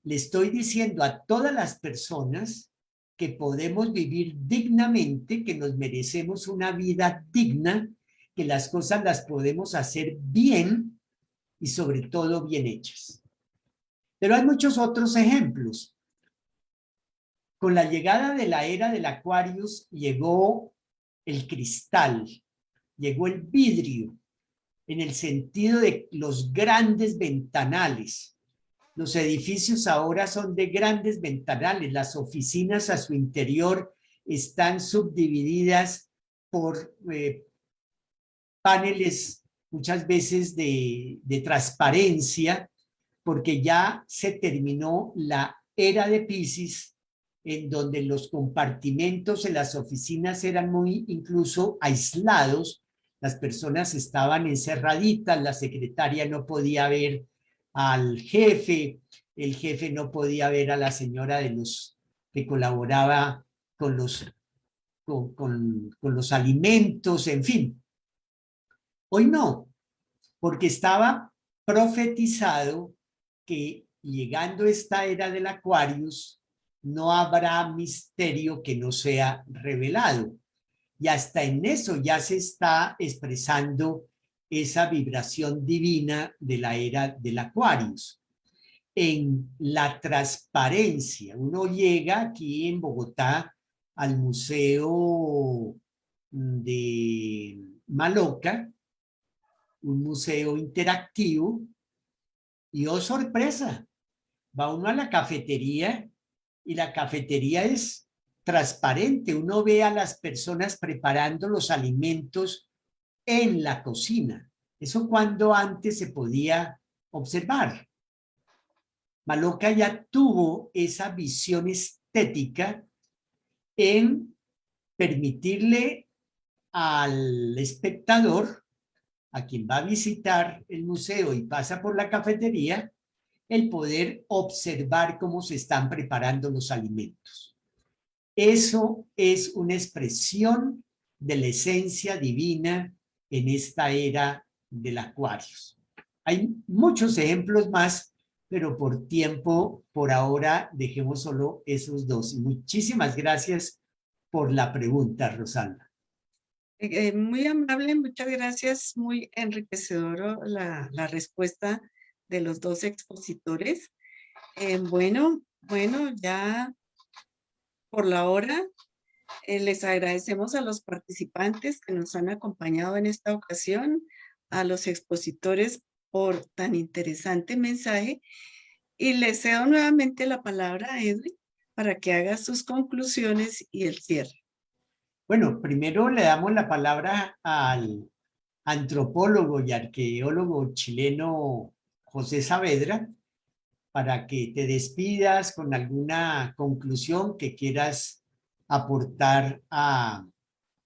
le estoy diciendo a todas las personas que podemos vivir dignamente, que nos merecemos una vida digna, que las cosas las podemos hacer bien y sobre todo bien hechas. Pero hay muchos otros ejemplos. Con la llegada de la era del Aquarius llegó el cristal, llegó el vidrio, en el sentido de los grandes ventanales. Los edificios ahora son de grandes ventanales, las oficinas a su interior están subdivididas por paneles muchas veces de transparencia, porque ya se terminó la era de Piscis, en donde los compartimentos en las oficinas eran muy incluso aislados, las personas estaban encerraditas, la secretaria no podía ver al jefe, el jefe no podía ver a la señora de los que colaboraba con los alimentos, en fin. Hoy no, porque estaba profetizado que llegando esta era del Aquarius, no habrá misterio que no sea revelado. Y hasta en eso ya se está expresando esa vibración divina de la era del Aquarius. En la transparencia, uno llega aquí en Bogotá al Museo de Maloca, un museo interactivo, y oh sorpresa, va uno a la cafetería y la cafetería es transparente, uno ve a las personas preparando los alimentos en la cocina. Eso cuando antes se podía observar. Maloca ya tuvo esa visión estética en permitirle al espectador, a quien va a visitar el museo y pasa por la cafetería, el poder observar cómo se están preparando los alimentos. Eso es una expresión de la esencia divina en esta era del Aquarius. Hay muchos ejemplos más, pero por tiempo, por ahora, dejemos solo esos dos. Muchísimas gracias por la pregunta, Rosalba. Muy amable, muchas gracias, muy enriquecedora la respuesta de los dos expositores. Bueno, ya por la hora, les agradecemos a los participantes que nos han acompañado en esta ocasión, a los expositores por tan interesante mensaje, y les cedo nuevamente la palabra a Edwin para que haga sus conclusiones y el cierre. Bueno, primero le damos la palabra al antropólogo y arqueólogo chileno José Saavedra para que te despidas con alguna conclusión que quieras aportar a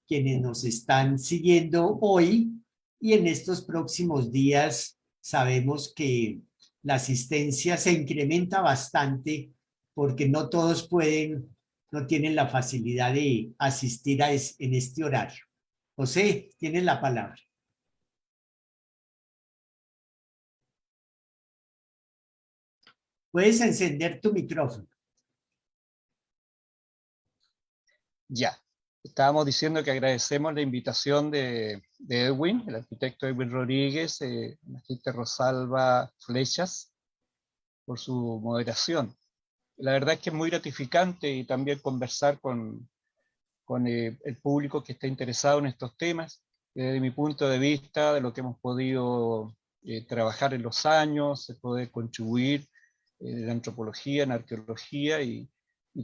quienes nos están siguiendo hoy, y en estos próximos días sabemos que la asistencia se incrementa bastante porque no todos no tienen la facilidad de asistir en este horario. José, tienes la palabra. Puedes encender tu micrófono. Ya, estábamos diciendo que agradecemos la invitación de Edwin, el arquitecto Edwin Rodríguez, la agente Rosalba Flechas, por su moderación. La verdad es que es muy gratificante y también conversar con el público que está interesado en estos temas. Desde mi punto de vista, de lo que hemos podido trabajar en los años, poder contribuir en la antropología, en la arqueología y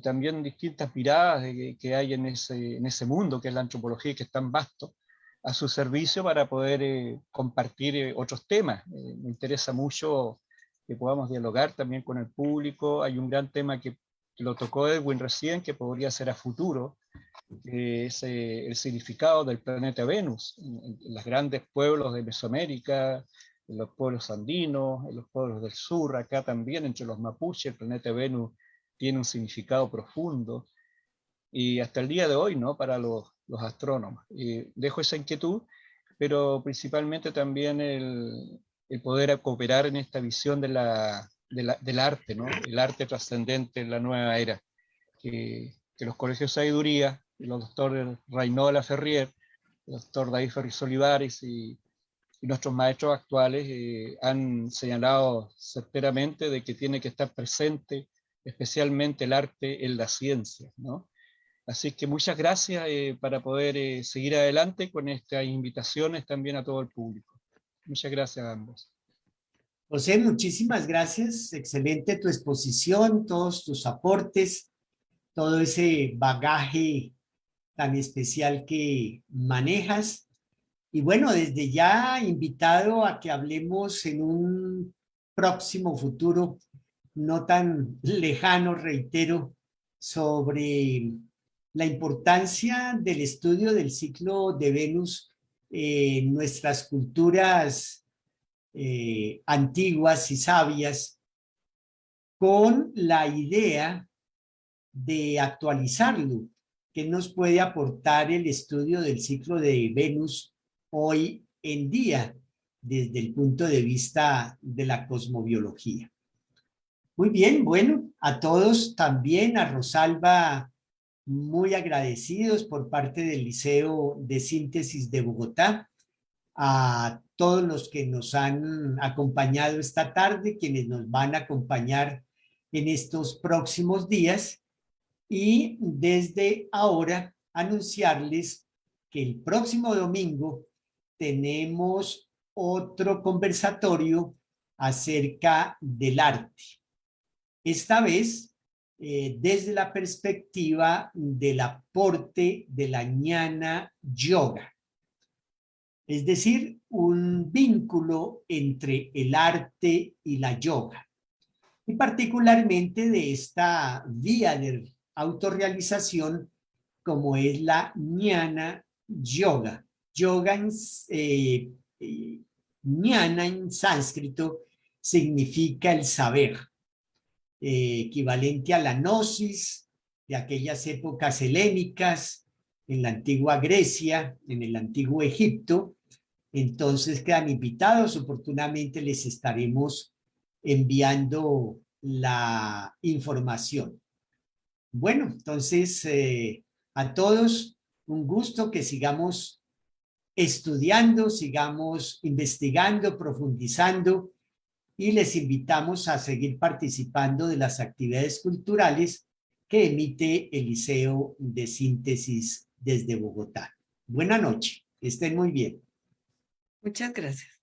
también distintas miradas que hay en ese mundo que es la antropología y que es tan vasto, a su servicio para poder compartir otros temas. Me interesa mucho que podamos dialogar también con el público. Hay un gran tema que lo tocó Edwin recién, que podría ser a futuro, es el significado del planeta Venus, en los grandes pueblos de Mesoamérica, en los pueblos andinos, en los pueblos del sur, acá también entre los mapuches, el planeta Venus tiene un significado profundo, y hasta el día de hoy, ¿no? Para los astrónomos. Dejo esa inquietud, pero principalmente también el poder cooperar en esta visión del arte, ¿no? El arte trascendente en la nueva era, que los colegios de sabiduría, los doctores Raynoa Laferrier, el doctor David Ferris Olivares y nuestros maestros actuales han señalado certeramente de que tiene que estar presente especialmente el arte en la ciencia, ¿no? Así que muchas gracias para poder seguir adelante con estas invitaciones también a todo el público. Muchas gracias a ambos. José, muchísimas gracias. Excelente tu exposición, todos tus aportes, todo ese bagaje tan especial que manejas. Y bueno, desde ya invitado a que hablemos en un próximo futuro, no tan lejano, reitero, sobre la importancia del estudio del ciclo de Venus en nuestras culturas antiguas y sabias, con la idea de actualizarlo. ¿Qué nos puede aportar el estudio del ciclo de Venus hoy en día desde el punto de vista de la cosmobiología? Muy bien, bueno, a todos también, a Rosalba, muy agradecidos por parte del Liceo de Síntesis de Bogotá, a todos los que nos han acompañado esta tarde, quienes nos van a acompañar en estos próximos días, y desde ahora anunciarles que el próximo domingo tenemos otro conversatorio acerca del arte. Esta vez desde la perspectiva del aporte de la Jnana Yoga, es decir, un vínculo entre el arte y la yoga, y particularmente de esta vía de autorrealización como es la Jnana Yoga. Jnana en sánscrito significa el saber, equivalente a la gnosis de aquellas épocas helénicas, en la antigua Grecia, en el antiguo Egipto. Entonces quedan invitados, oportunamente les estaremos enviando la información. Bueno, entonces a todos un gusto, que sigamos estudiando, sigamos investigando, profundizando, y les invitamos a seguir participando de las actividades culturales que emite el Liceo de Síntesis desde Bogotá. Buenas noches, estén muy bien. Muchas gracias.